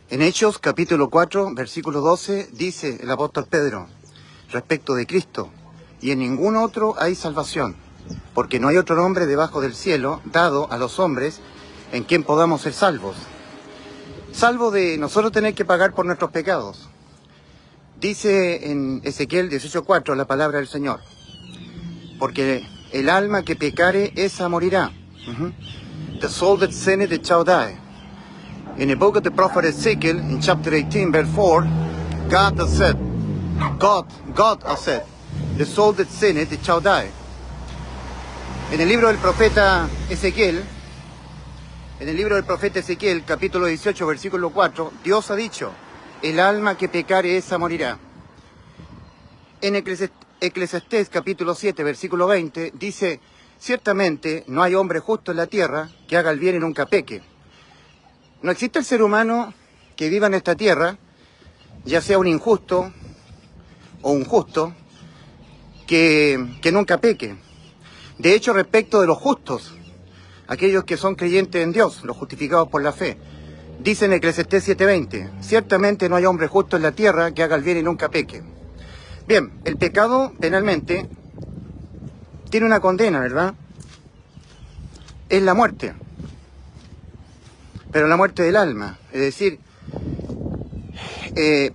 En Hechos capítulo 4, versículo 12, dice el apóstol Pedro, respecto de Cristo, y en ningún otro hay salvación, porque no hay otro nombre debajo del cielo dado a los hombres en quien podamos ser salvos. Salvo de nosotros tener que pagar por nuestros pecados. Dice en Ezequiel 18:4 la palabra del Señor, porque el alma que pecare, esa morirá. The soul that sinneth, it shall die. In the book of the prophet Ezekiel, in chapter 18, verse 4, God has said, the soul that sinneth, it shall die. En el libro del profeta Ezequiel, capítulo 18, versículo 4, Dios ha dicho, el alma que pecare, esa morirá. En Eclesiastés, capítulo 7, versículo 20, dice, ciertamente no hay hombre justo en la tierra que haga el bien y nunca peque. No existe el ser humano que viva en esta tierra, ya sea un injusto o un justo, que nunca peque. De hecho, respecto de los justos, aquellos que son creyentes en Dios, los justificados por la fe, dice en Eclesiastés 7:20, ciertamente no hay hombre justo en la tierra que haga el bien y nunca peque. Bien, el pecado penalmente tiene una condena, ¿verdad? Es la muerte. Pero la muerte del alma, es decir,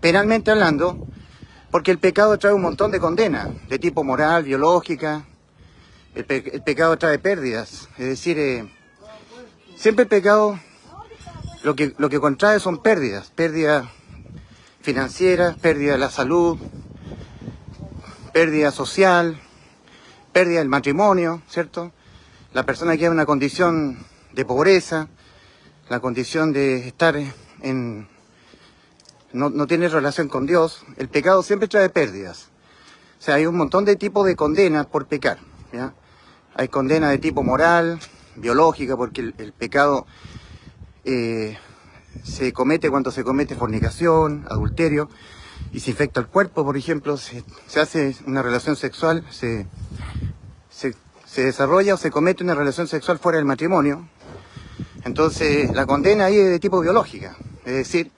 penalmente hablando, porque el pecado trae un montón de condenas, de tipo moral, biológica, el pecado trae pérdidas, es decir, siempre el pecado lo que contrae son pérdidas financieras, pérdida de la salud, pérdida social, pérdida del matrimonio, ¿cierto? La persona queda en una condición de pobreza, la condición de estar no tiene relación con Dios. El pecado siempre trae pérdidas. O sea, hay un montón de tipos de condenas por pecar, ¿ya? Hay condena de tipo moral, biológica, porque el pecado se comete cuando se comete fornicación, adulterio, y se infecta el cuerpo, por ejemplo, se hace una relación sexual, se desarrolla o se comete una relación sexual fuera del matrimonio. Entonces, la condena ahí es de tipo biológica, es decir,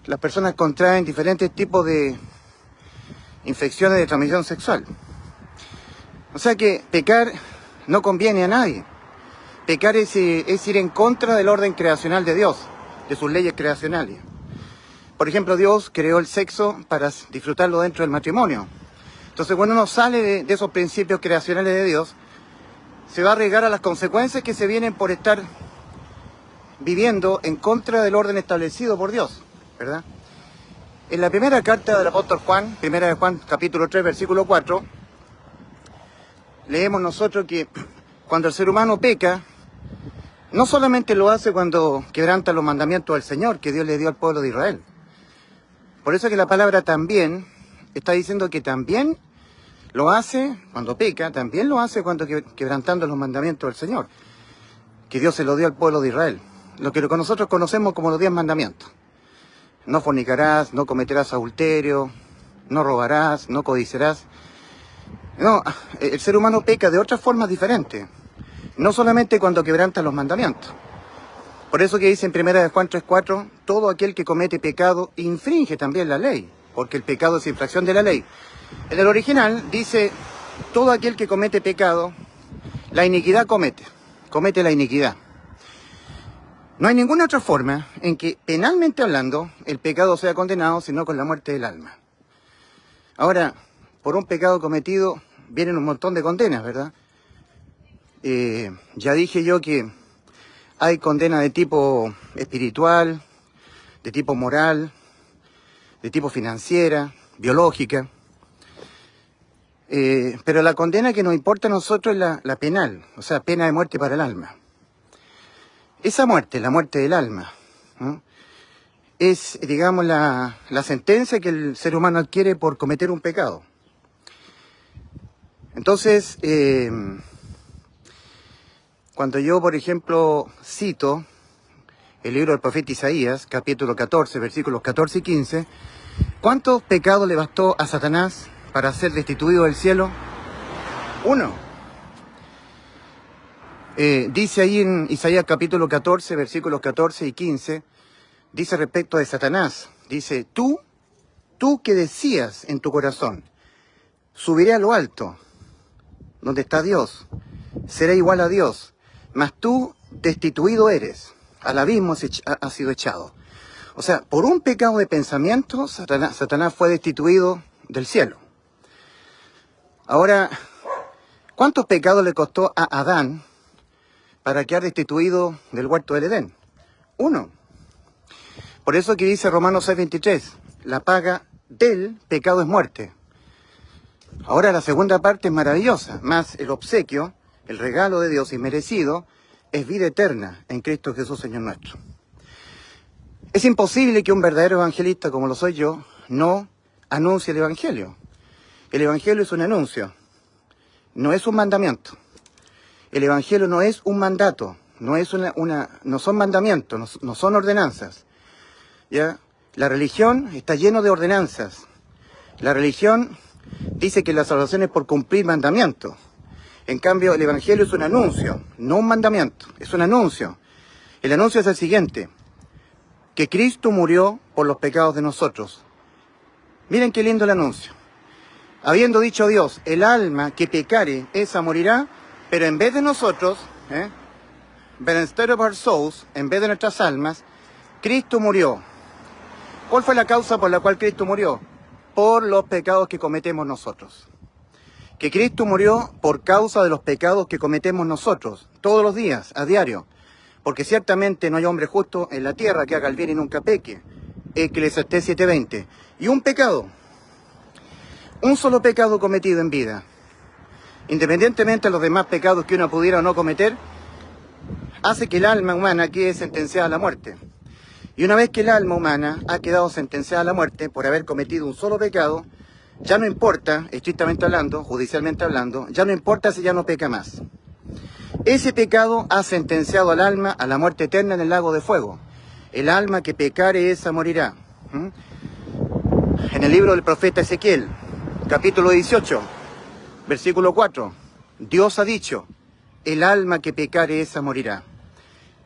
las personas contraen diferentes tipos de infecciones de transmisión sexual. O sea que pecar no conviene a nadie. Pecar es ir en contra del orden creacional de Dios, de sus leyes creacionales. Por ejemplo, Dios creó el sexo para disfrutarlo dentro del matrimonio. Entonces, cuando uno sale de esos principios creacionales de Dios, se va a arriesgar a las consecuencias que se vienen por estar viviendo en contra del orden establecido por Dios, ¿verdad? En la primera carta del apóstol Juan, primera de Juan, capítulo 3, versículo 4, leemos nosotros que cuando el ser humano peca, no solamente lo hace cuando quebranta los mandamientos del Señor que Dios le dio al pueblo de Israel. Por eso que la palabra también está diciendo que también lo hace cuando peca, también lo hace cuando quebrantando los mandamientos del Señor, que Dios se lo dio al pueblo de Israel. Lo que nosotros conocemos como los 10 mandamientos. No fornicarás, no cometerás adulterio, no robarás, no codiciarás. No, el ser humano peca de otras formas diferentes. No solamente cuando quebranta los mandamientos. Por eso que dice en 1 Juan 3:4, todo aquel que comete pecado infringe también la ley, porque el pecado es infracción de la ley. En el original dice, todo aquel que comete pecado, la iniquidad comete la iniquidad. No hay ninguna otra forma en que, penalmente hablando, el pecado sea condenado, sino con la muerte del alma. Ahora, por un pecado cometido, vienen un montón de condenas, ¿verdad? Ya dije yo que hay condena de tipo espiritual, de tipo moral, de tipo financiera, biológica. Pero la condena que nos importa a nosotros es la penal, o sea, pena de muerte para el alma. Esa muerte, la muerte del alma, ¿no? Es, digamos, la sentencia que el ser humano adquiere por cometer un pecado. Entonces, cuando yo, por ejemplo, cito el libro del profeta Isaías, capítulo 14, versículos 14 y 15, ¿cuántos pecados le bastó a Satanás para ser destituido del cielo? Uno. Dice ahí en Isaías capítulo 14, versículos 14 y 15, dice respecto de Satanás, dice, tú que decías en tu corazón, subiré a lo alto, donde está Dios, seré igual a Dios, mas tú destituido eres, al abismo has sido echado. O sea, por un pecado de pensamiento, Satanás fue destituido del cielo. Ahora, ¿cuántos pecados le costó a Adán para quedar destituido del huerto del Edén? Uno. Por eso que dice Romanos 6:23, la paga del pecado es muerte. Ahora la segunda parte es maravillosa, más el obsequio, el regalo de Dios inmerecido, es vida eterna en Cristo Jesús Señor nuestro. Es imposible que un verdadero evangelista como lo soy yo no anuncie el Evangelio. El Evangelio es un anuncio, no es un mandamiento. El Evangelio no es un mandato, no son mandamientos, no son ordenanzas. ¿Ya? La religión está llena de ordenanzas. La religión dice que la salvación es por cumplir mandamientos. En cambio, el Evangelio es un anuncio, no un mandamiento, es un anuncio. El anuncio es el siguiente, que Cristo murió por los pecados de nosotros. Miren qué lindo el anuncio. Habiendo dicho Dios, el alma que pecare, esa morirá, pero en vez de nosotros, but instead of our souls, en vez de nuestras almas, Cristo murió. ¿Cuál fue la causa por la cual Cristo murió? Por los pecados que cometemos nosotros. Que Cristo murió por causa de los pecados que cometemos nosotros, todos los días, a diario. Porque ciertamente no hay hombre justo en la tierra que haga el bien y nunca peque. Eclesiastés 7:20. Y un pecado, un solo pecado cometido en vida, independientemente de los demás pecados que uno pudiera o no cometer, hace que el alma humana quede sentenciada a la muerte. Y una vez que el alma humana ha quedado sentenciada a la muerte por haber cometido un solo pecado, ya no importa, estrictamente hablando, judicialmente hablando, ya no importa si ya no peca más. Ese pecado ha sentenciado al alma a la muerte eterna en el lago de fuego. El alma que pecare, esa morirá. En el libro del profeta Ezequiel, capítulo 18, versículo 4, Dios ha dicho, el alma que pecare, esa morirá.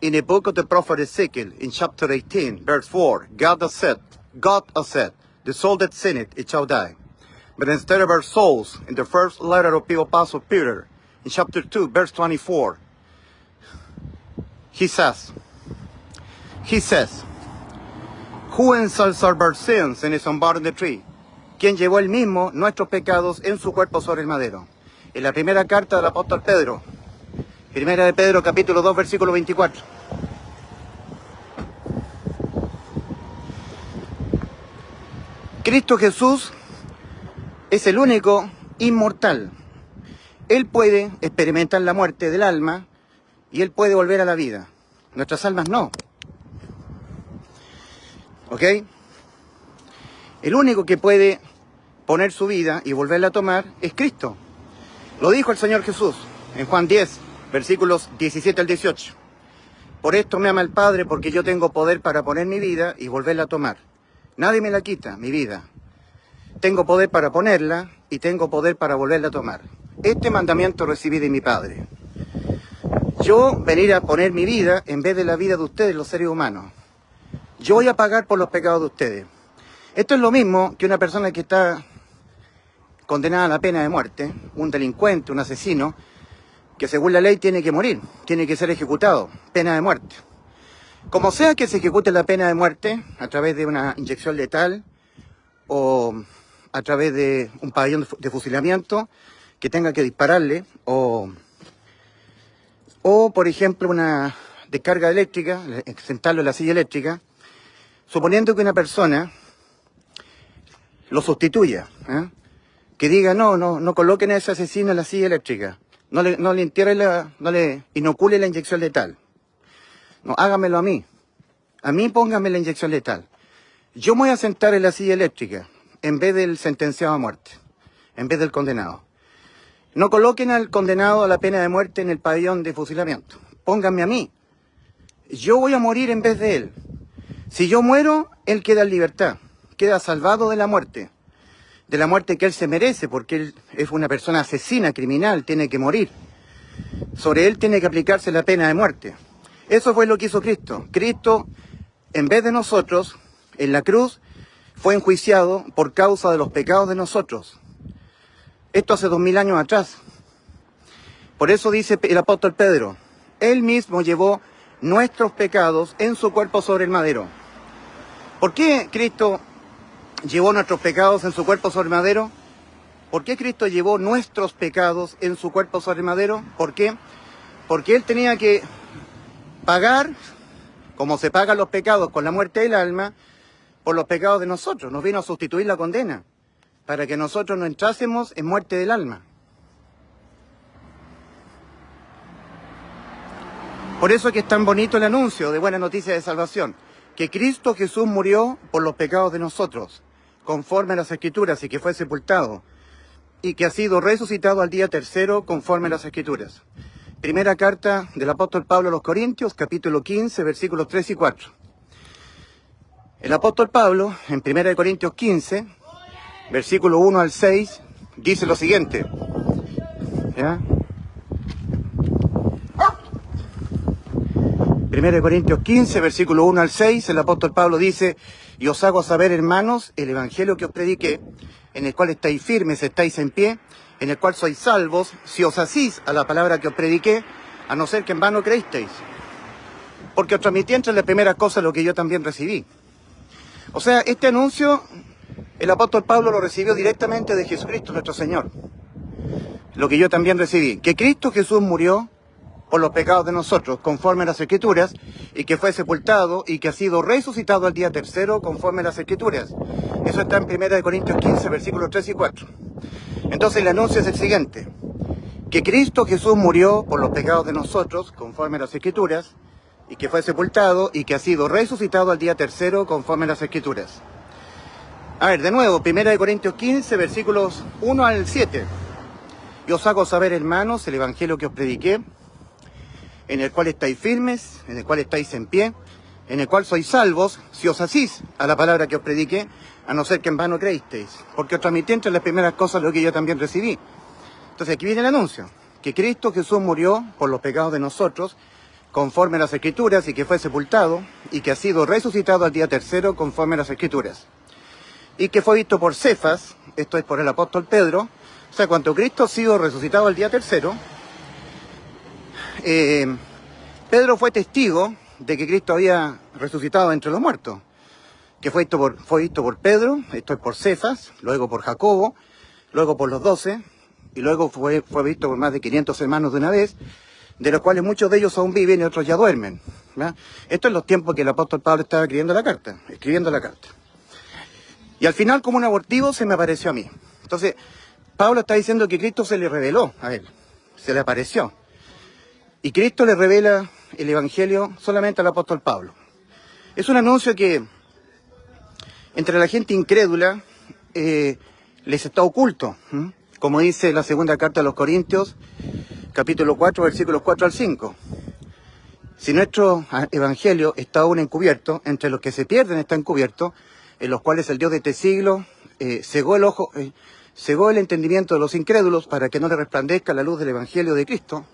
In the book of the prophet Ezekiel, in chapter 18, verse 4, God has said, the soul that sinneth, it shall die. But instead of our souls, in the first letter of the Apostle Peter, in chapter 2, verse 24, he says, who shall salve our sins in his own body on the tree? Quien llevó él mismo nuestros pecados en su cuerpo sobre el madero. En la primera carta del apóstol Pedro, primera de Pedro, capítulo 2, versículo 24. Cristo Jesús es el único inmortal. Él puede experimentar la muerte del alma y Él puede volver a la vida. Nuestras almas no. ¿Ok? El único que puede poner su vida y volverla a tomar es Cristo. Lo dijo el Señor Jesús en Juan 10, versículos 17 al 18. Por esto me ama el Padre, porque yo tengo poder para poner mi vida y volverla a tomar. Nadie me la quita, mi vida. Tengo poder para ponerla y tengo poder para volverla a tomar. Este mandamiento recibí de mi Padre. Yo venir a poner mi vida en vez de la vida de ustedes, los seres humanos. Yo voy a pagar por los pecados de ustedes. Esto es lo mismo que una persona que está condenada a la pena de muerte, un delincuente, un asesino, que según la ley tiene que morir, tiene que ser ejecutado, pena de muerte. Como sea que se ejecute la pena de muerte, a través de una inyección letal o a través de un pabellón de fusilamiento que tenga que dispararle, o por ejemplo una descarga eléctrica, sentarlo en la silla eléctrica, suponiendo que una persona lo sustituya, que diga, no coloquen a ese asesino en la silla eléctrica, no le entierren no le inocule la inyección letal, no, hágamelo a mí pónganme la inyección letal, yo me voy a sentar en la silla eléctrica, en vez del sentenciado a muerte, en vez del condenado. No coloquen al condenado a la pena de muerte en el pabellón de fusilamiento, pónganme a mí, yo voy a morir en vez de él. Si yo muero, él queda en libertad, queda salvado de la muerte que él se merece, porque él es una persona asesina, criminal, tiene que morir. Sobre él tiene que aplicarse la pena de muerte. Eso fue lo que hizo Cristo. Cristo en vez de nosotros, en la cruz, fue enjuiciado por causa de los pecados de nosotros. Esto hace 2000 años atrás. Por eso dice el apóstol Pedro, Él mismo llevó nuestros pecados en su cuerpo sobre el madero. ¿Por qué Cristo llevó nuestros pecados en su cuerpo sobre el madero? ¿Por qué Cristo llevó nuestros pecados en su cuerpo sobre el madero? ¿Por qué? Porque Él tenía que pagar, como se pagan los pecados con la muerte del alma, por los pecados de nosotros. Nos vino a sustituir la condena, para que nosotros no entrásemos en muerte del alma. Por eso es que es tan bonito el anuncio de buena noticia de salvación, que Cristo Jesús murió por los pecados de nosotros, conforme a las Escrituras, y que fue sepultado, y que ha sido resucitado al día tercero, conforme a las Escrituras. Primera carta del apóstol Pablo a los Corintios, capítulo 15, versículos 3 y 4. El apóstol Pablo, en 1 Corintios 15, versículo 1 al 6, dice lo siguiente. ¿Ya? 1 Corintios 15, versículo 1 al 6, el apóstol Pablo dice: y os hago saber, hermanos, el evangelio que os prediqué, en el cual estáis firmes, estáis en pie, en el cual sois salvos, si os asís a la palabra que os prediqué, a no ser que en vano creísteis. Porque os transmití entre las primeras cosas lo que yo también recibí. O sea, este anuncio, el apóstol Pablo lo recibió directamente de Jesucristo nuestro Señor. Lo que yo también recibí, que Cristo Jesús murió por los pecados de nosotros, conforme a las Escrituras, y que fue sepultado y que ha sido resucitado al día tercero, conforme a las Escrituras. Eso está en 1 Corintios 15, versículos 3 y 4. Entonces el anuncio es el siguiente: que Cristo Jesús murió por los pecados de nosotros, conforme a las Escrituras, y que fue sepultado y que ha sido resucitado al día tercero, conforme a las Escrituras. A ver, de nuevo, 1 Corintios 15, versículos 1 al 7. Y os hago saber, hermanos, el evangelio que os prediqué, en el cual estáis firmes, en el cual estáis en pie, en el cual sois salvos, si os asís a la palabra que os prediqué, a no ser que en vano creísteis, porque os transmití entre las primeras cosas lo que yo también recibí. Entonces aquí viene el anuncio, que Cristo Jesús murió por los pecados de nosotros, conforme a las Escrituras, y que fue sepultado, y que ha sido resucitado al día tercero, conforme a las Escrituras. Y que fue visto por Cefas, esto es por el apóstol Pedro. O sea, cuando Cristo ha sido resucitado al día tercero, Pedro fue testigo de que Cristo había resucitado entre los muertos, que fue visto por Pedro, esto es por Cefas, luego por Jacobo, luego por los 12, y luego fue visto por más de 500 hermanos de una vez, de los cuales muchos de ellos aún viven y otros ya duermen, ¿verdad? Esto en los tiempos que el apóstol Pablo estaba escribiendo la carta. Y al final, como un abortivo, se me apareció a mí. Entonces, Pablo está diciendo que Cristo se le reveló a él, se le apareció. Y Cristo le revela el evangelio solamente al apóstol Pablo. Es un anuncio que entre la gente incrédula les está oculto, como dice la segunda carta a los Corintios, capítulo 4, versículos 4 al 5. Si nuestro evangelio está aún encubierto, entre los que se pierden está encubierto, en los cuales el Dios de este siglo cegó el entendimiento de los incrédulos para que no le resplandezca la luz del evangelio de Cristo.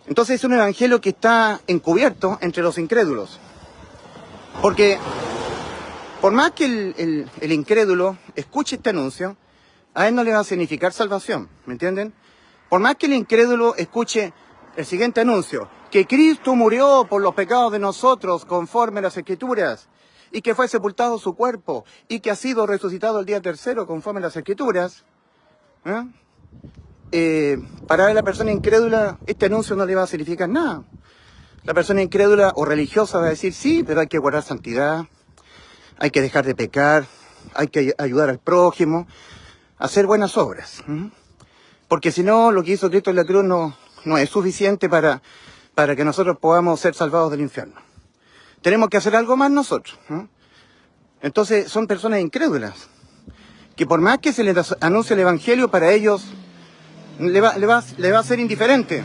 Entonces es un evangelio que está encubierto entre los incrédulos. Porque por más que el incrédulo escuche este anuncio, a él no le va a significar salvación, ¿me entienden? Por más que el incrédulo escuche el siguiente anuncio, que Cristo murió por los pecados de nosotros conforme a las Escrituras, y que fue sepultado su cuerpo, y que ha sido resucitado el día tercero conforme a las Escrituras, para la persona incrédula este anuncio no le va a significar nada. La persona incrédula o religiosa va a decir: sí, pero hay que guardar santidad, hay que dejar de pecar, hay que ayudar al prójimo, hacer buenas obras. Porque si no, lo que hizo Cristo en la cruz no es suficiente para que nosotros podamos ser salvados del infierno. Tenemos que hacer algo más nosotros. Entonces son personas incrédulas, que por más que se les anuncie el evangelio, para ellos le va a ser indiferente.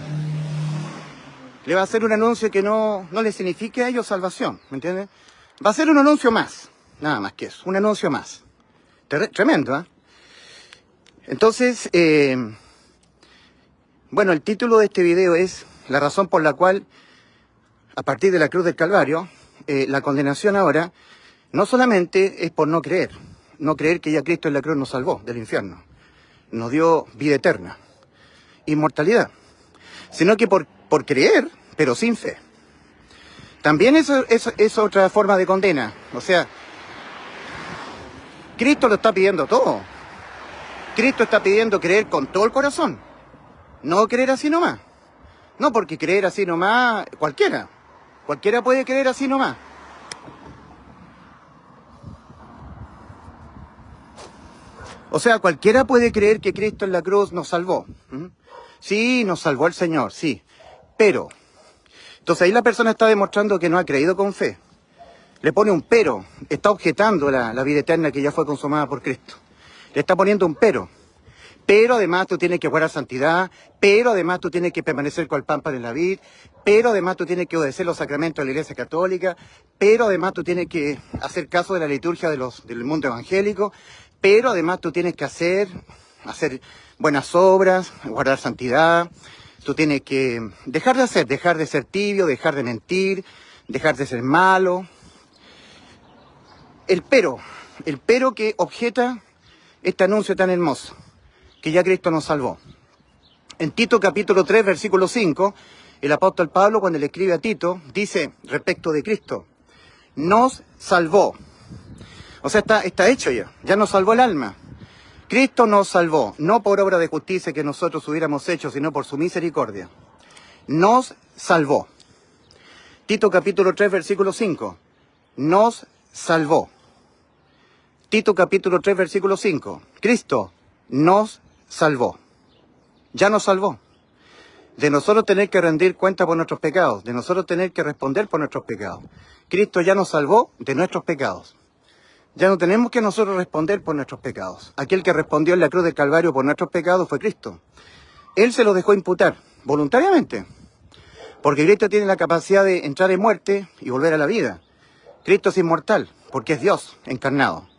Le va a ser un anuncio que no les signifique a ellos salvación, ¿me entiendes? Va a ser un anuncio más, nada más que eso, un anuncio más. Tremendo, ¿eh? Entonces, bueno, el título de este video es la razón por la cual, a partir de la cruz del Calvario, la condenación ahora no solamente es por no creer que ya Cristo en la cruz nos salvó del infierno, nos dio vida eterna, inmortalidad, sino que por creer, pero sin fe. También eso es otra forma de condena. O sea, Cristo lo está pidiendo todo. Cristo está pidiendo creer con todo el corazón, no creer así nomás. No, porque creer así nomás, cualquiera puede creer así nomás. O sea, cualquiera puede creer que Cristo en la cruz nos salvó. Sí, nos salvó el Señor, sí. Pero, entonces ahí la persona está demostrando que no ha creído con fe. Le pone un pero, está objetando la vida eterna que ya fue consumada por Cristo. Le está poniendo un pero. Pero además tú tienes que guardar santidad, pero además tú tienes que permanecer con el pámpano en la vid, pero además tú tienes que obedecer los sacramentos de la Iglesia Católica, pero además tú tienes que hacer caso de la liturgia del mundo evangélico, pero además tú tienes que hacer buenas obras, guardar santidad, tú tienes que dejar de ser tibio, dejar de mentir, dejar de ser malo. El pero que objeta este anuncio tan hermoso, que ya Cristo nos salvó. En Tito capítulo 3, versículo 5, el apóstol Pablo, cuando le escribe a Tito, dice respecto de Cristo, nos salvó. O sea, está hecho ya nos salvó el alma. Cristo nos salvó, no por obra de justicia que nosotros hubiéramos hecho, sino por su misericordia. Nos salvó. Tito capítulo 3, versículo 5, nos salvó. Tito capítulo 3, versículo 5, Cristo nos salvó. Ya nos salvó. De nosotros tener que rendir cuenta por nuestros pecados, de nosotros tener que responder por nuestros pecados. Cristo ya nos salvó de nuestros pecados. Ya no tenemos que nosotros responder por nuestros pecados. Aquel que respondió en la cruz del Calvario por nuestros pecados fue Cristo. Él se los dejó imputar voluntariamente, porque Cristo tiene la capacidad de entrar en muerte y volver a la vida. Cristo es inmortal, porque es Dios encarnado.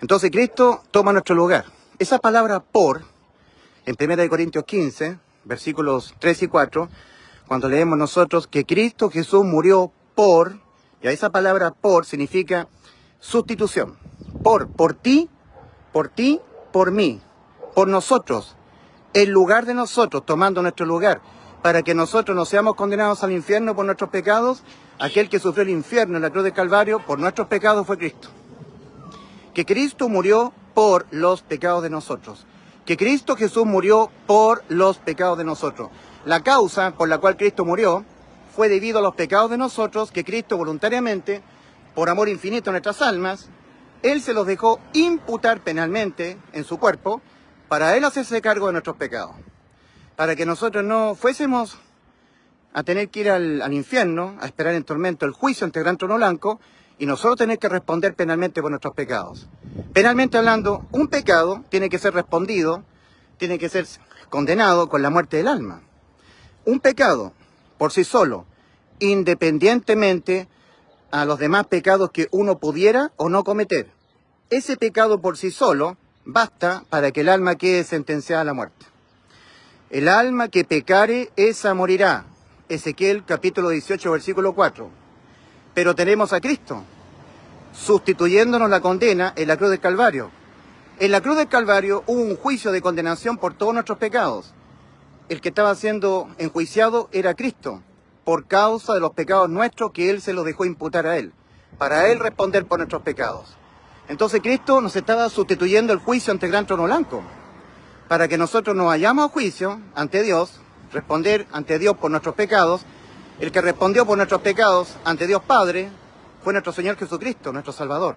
Entonces Cristo toma nuestro lugar. Esa palabra por, en 1 Corintios 15, versículos 3 y 4, cuando leemos nosotros que Cristo Jesús murió por, y esa palabra por significa sustitución. Por ti, por mí, por nosotros, en lugar de nosotros, tomando nuestro lugar, para que nosotros no seamos condenados al infierno por nuestros pecados. Aquel que sufrió el infierno en la cruz del Calvario por nuestros pecados fue Cristo. Que Cristo murió por los pecados de nosotros. Que Cristo Jesús murió por los pecados de nosotros. La causa por la cual Cristo murió fue debido a los pecados de nosotros, que Cristo voluntariamente, por amor infinito a nuestras almas, Él se los dejó imputar penalmente en su cuerpo, para Él hacerse cargo de nuestros pecados. Para que nosotros no fuésemos a tener que ir al infierno, a esperar en tormento el juicio ante el gran trono blanco, y nosotros tener que responder penalmente por nuestros pecados. Penalmente hablando, un pecado tiene que ser respondido, tiene que ser condenado con la muerte del alma. Un pecado, por sí solo, independientemente a los demás pecados que uno pudiera o no cometer. Ese pecado por sí solo basta para que el alma quede sentenciada a la muerte. El alma que pecare, esa morirá. Ezequiel capítulo 18, versículo 4. Pero tenemos a Cristo, sustituyéndonos la condena en la cruz del Calvario. En la cruz del Calvario hubo un juicio de condenación por todos nuestros pecados. El que estaba siendo enjuiciado era Cristo, por causa de los pecados nuestros que Él se los dejó imputar a Él, para Él responder por nuestros pecados. Entonces Cristo nos estaba sustituyendo el juicio ante el gran trono blanco, para que nosotros no vayamos a juicio ante Dios, responder ante Dios por nuestros pecados. El que respondió por nuestros pecados ante Dios Padre fue nuestro Señor Jesucristo, nuestro Salvador.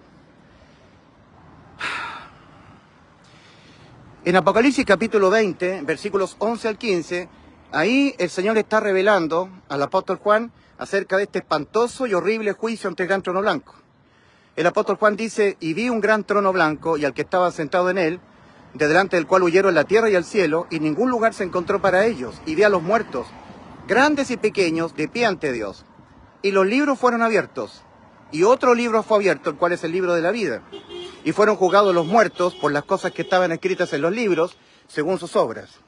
En Apocalipsis capítulo 20, versículos 11 al 15, ahí el Señor está revelando al apóstol Juan acerca de este espantoso y horrible juicio ante el gran trono blanco. El apóstol Juan dice, y vi un gran trono blanco y al que estaba sentado en él, de delante del cual huyeron la tierra y el cielo, y ningún lugar se encontró para ellos, y vi a los muertos, grandes y pequeños, de pie ante Dios. Y los libros fueron abiertos, y otro libro fue abierto, el cual es el libro de la vida. Y fueron juzgados los muertos por las cosas que estaban escritas en los libros, según sus obras.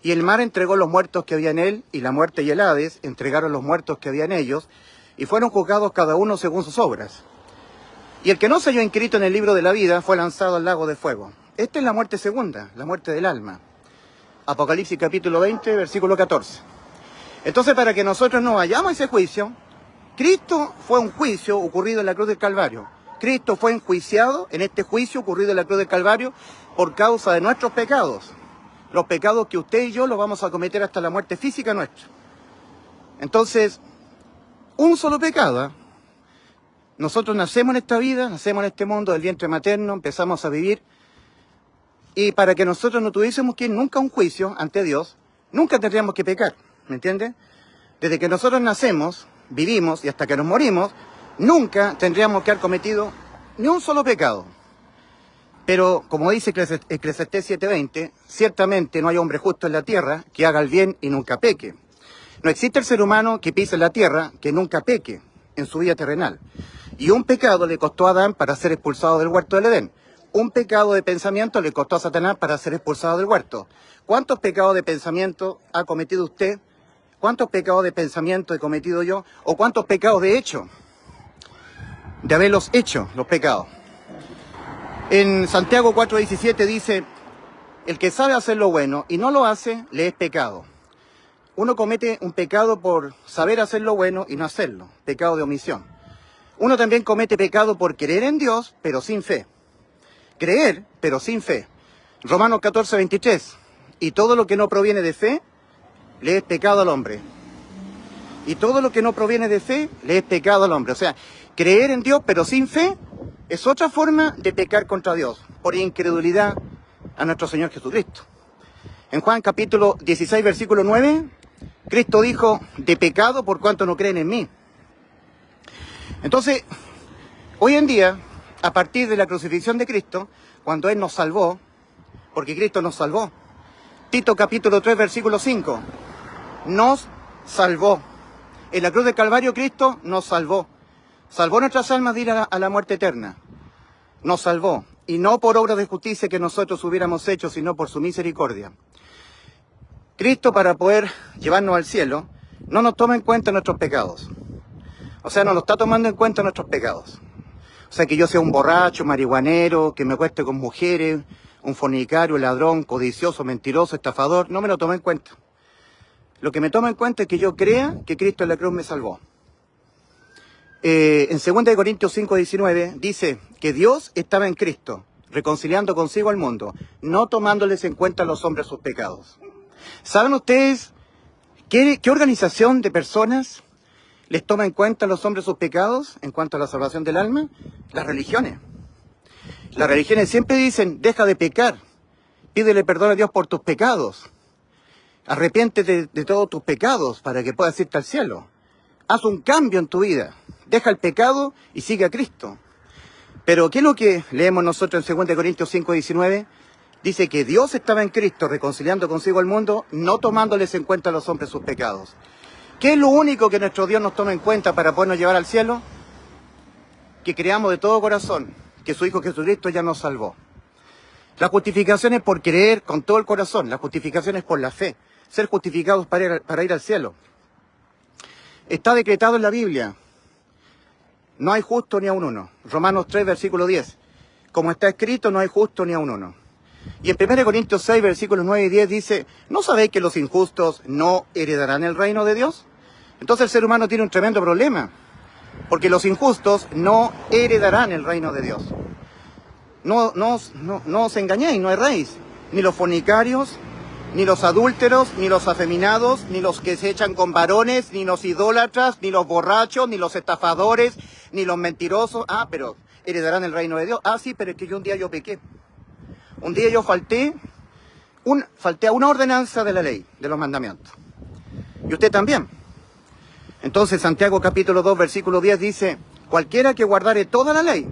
Y el mar entregó los muertos que había en él, y la muerte y el Hades entregaron los muertos que había en ellos, y fueron juzgados cada uno según sus obras. Y el que no se halló inscrito en el libro de la vida fue lanzado al lago de fuego. Esta es la muerte segunda, la muerte del alma. Apocalipsis capítulo 20, versículo 14. Entonces, para que nosotros no vayamos a ese juicio, Cristo fue un juicio ocurrido en la cruz del Calvario. Cristo fue enjuiciado en este juicio ocurrido en la cruz del Calvario por causa de nuestros pecados. Los pecados que usted y yo los vamos a cometer hasta la muerte física nuestra. Entonces, un solo pecado. Nosotros nacemos en esta vida, nacemos en este mundo del vientre materno, empezamos a vivir. Y para que nosotros no tuviésemos que ir nunca a un juicio ante Dios, nunca tendríamos que pecar, ¿me entiende? Desde que nosotros nacemos, vivimos y hasta que nos morimos, nunca tendríamos que haber cometido ni un solo pecado. Pero, como dice Eclesiastés 7:20, ciertamente no hay hombre justo en la tierra que haga el bien y nunca peque. No existe el ser humano que pise la tierra que nunca peque en su vida terrenal. Y un pecado le costó a Adán para ser expulsado del huerto del Edén. Un pecado de pensamiento le costó a Satanás para ser expulsado del huerto. ¿Cuántos pecados de pensamiento ha cometido usted? ¿Cuántos pecados de pensamiento he cometido yo? ¿O cuántos pecados de hecho? De haberlos hecho, los pecados. En Santiago 4:17 dice, el que sabe hacer lo bueno y no lo hace, le es pecado. Uno comete un pecado por saber hacer lo bueno y no hacerlo, pecado de omisión. Uno también comete pecado por creer en Dios, pero sin fe. Creer, pero sin fe. Romanos 14:23. Y todo lo que no proviene de fe, le es pecado al hombre. Y todo lo que no proviene de fe, le es pecado al hombre. O sea, creer en Dios, pero sin fe, es otra forma de pecar contra Dios, por incredulidad a nuestro Señor Jesucristo. En Juan capítulo 16, versículo 9, Cristo dijo, de pecado por cuanto no creen en mí. Entonces, hoy en día, a partir de la crucifixión de Cristo, cuando Él nos salvó, porque Cristo nos salvó, Tito capítulo 3, versículo 5, nos salvó. En la cruz del Calvario Cristo nos salvó. Salvó nuestras almas de ir a la muerte eterna. Nos salvó. Y no por obras de justicia que nosotros hubiéramos hecho, sino por su misericordia. Cristo, para poder llevarnos al cielo, no nos toma en cuenta nuestros pecados. O sea, no nos está tomando en cuenta nuestros pecados. O sea, que yo sea un borracho, marihuanero, que me acueste con mujeres, un fornicario, ladrón, codicioso, mentiroso, estafador, no me lo toma en cuenta. Lo que me toma en cuenta es que yo crea que Cristo en la cruz me salvó. En 2 Corintios 5:19 dice que Dios estaba en Cristo, reconciliando consigo al mundo, no tomándoles en cuenta a los hombres sus pecados. ¿Saben ustedes qué organización de personas les toma en cuenta a los hombres sus pecados en cuanto a la salvación del alma? Las religiones. Las religiones siempre dicen, deja de pecar, pídele perdón a Dios por tus pecados, arrepiéntete de todos tus pecados para que puedas irte al cielo. Haz un cambio en tu vida, deja el pecado y sigue a Cristo. Pero ¿qué es lo que leemos nosotros en 2 Corintios 5:19? Dice que Dios estaba en Cristo reconciliando consigo al mundo, no tomándoles en cuenta a los hombres sus pecados. ¿Qué es lo único que nuestro Dios nos toma en cuenta para podernos llevar al cielo? Que creamos de todo corazón que su Hijo Jesucristo ya nos salvó. La justificación es por creer con todo el corazón, la justificación es por la fe, ser justificados para ir al cielo. Está decretado en la Biblia, no hay justo ni a un uno. Romanos 3, versículo 10. Como está escrito, no hay justo ni a un uno. Y en 1 Corintios 6, versículos 9 y 10 dice, ¿no sabéis que los injustos no heredarán el reino de Dios? Entonces el ser humano tiene un tremendo problema, porque los injustos no heredarán el reino de Dios. No os engañéis, no erréis, ni los fornicarios, ni los adúlteros, ni los afeminados, ni los que se echan con varones, ni los idólatras, ni los borrachos, ni los estafadores, ni los mentirosos. Pero heredarán el reino de Dios. Sí, pero es que un día yo pequé. Un día yo falté a una ordenanza de la ley, de los mandamientos. Y usted también. Entonces Santiago capítulo 2, versículo 10 dice, cualquiera que guardare toda la ley,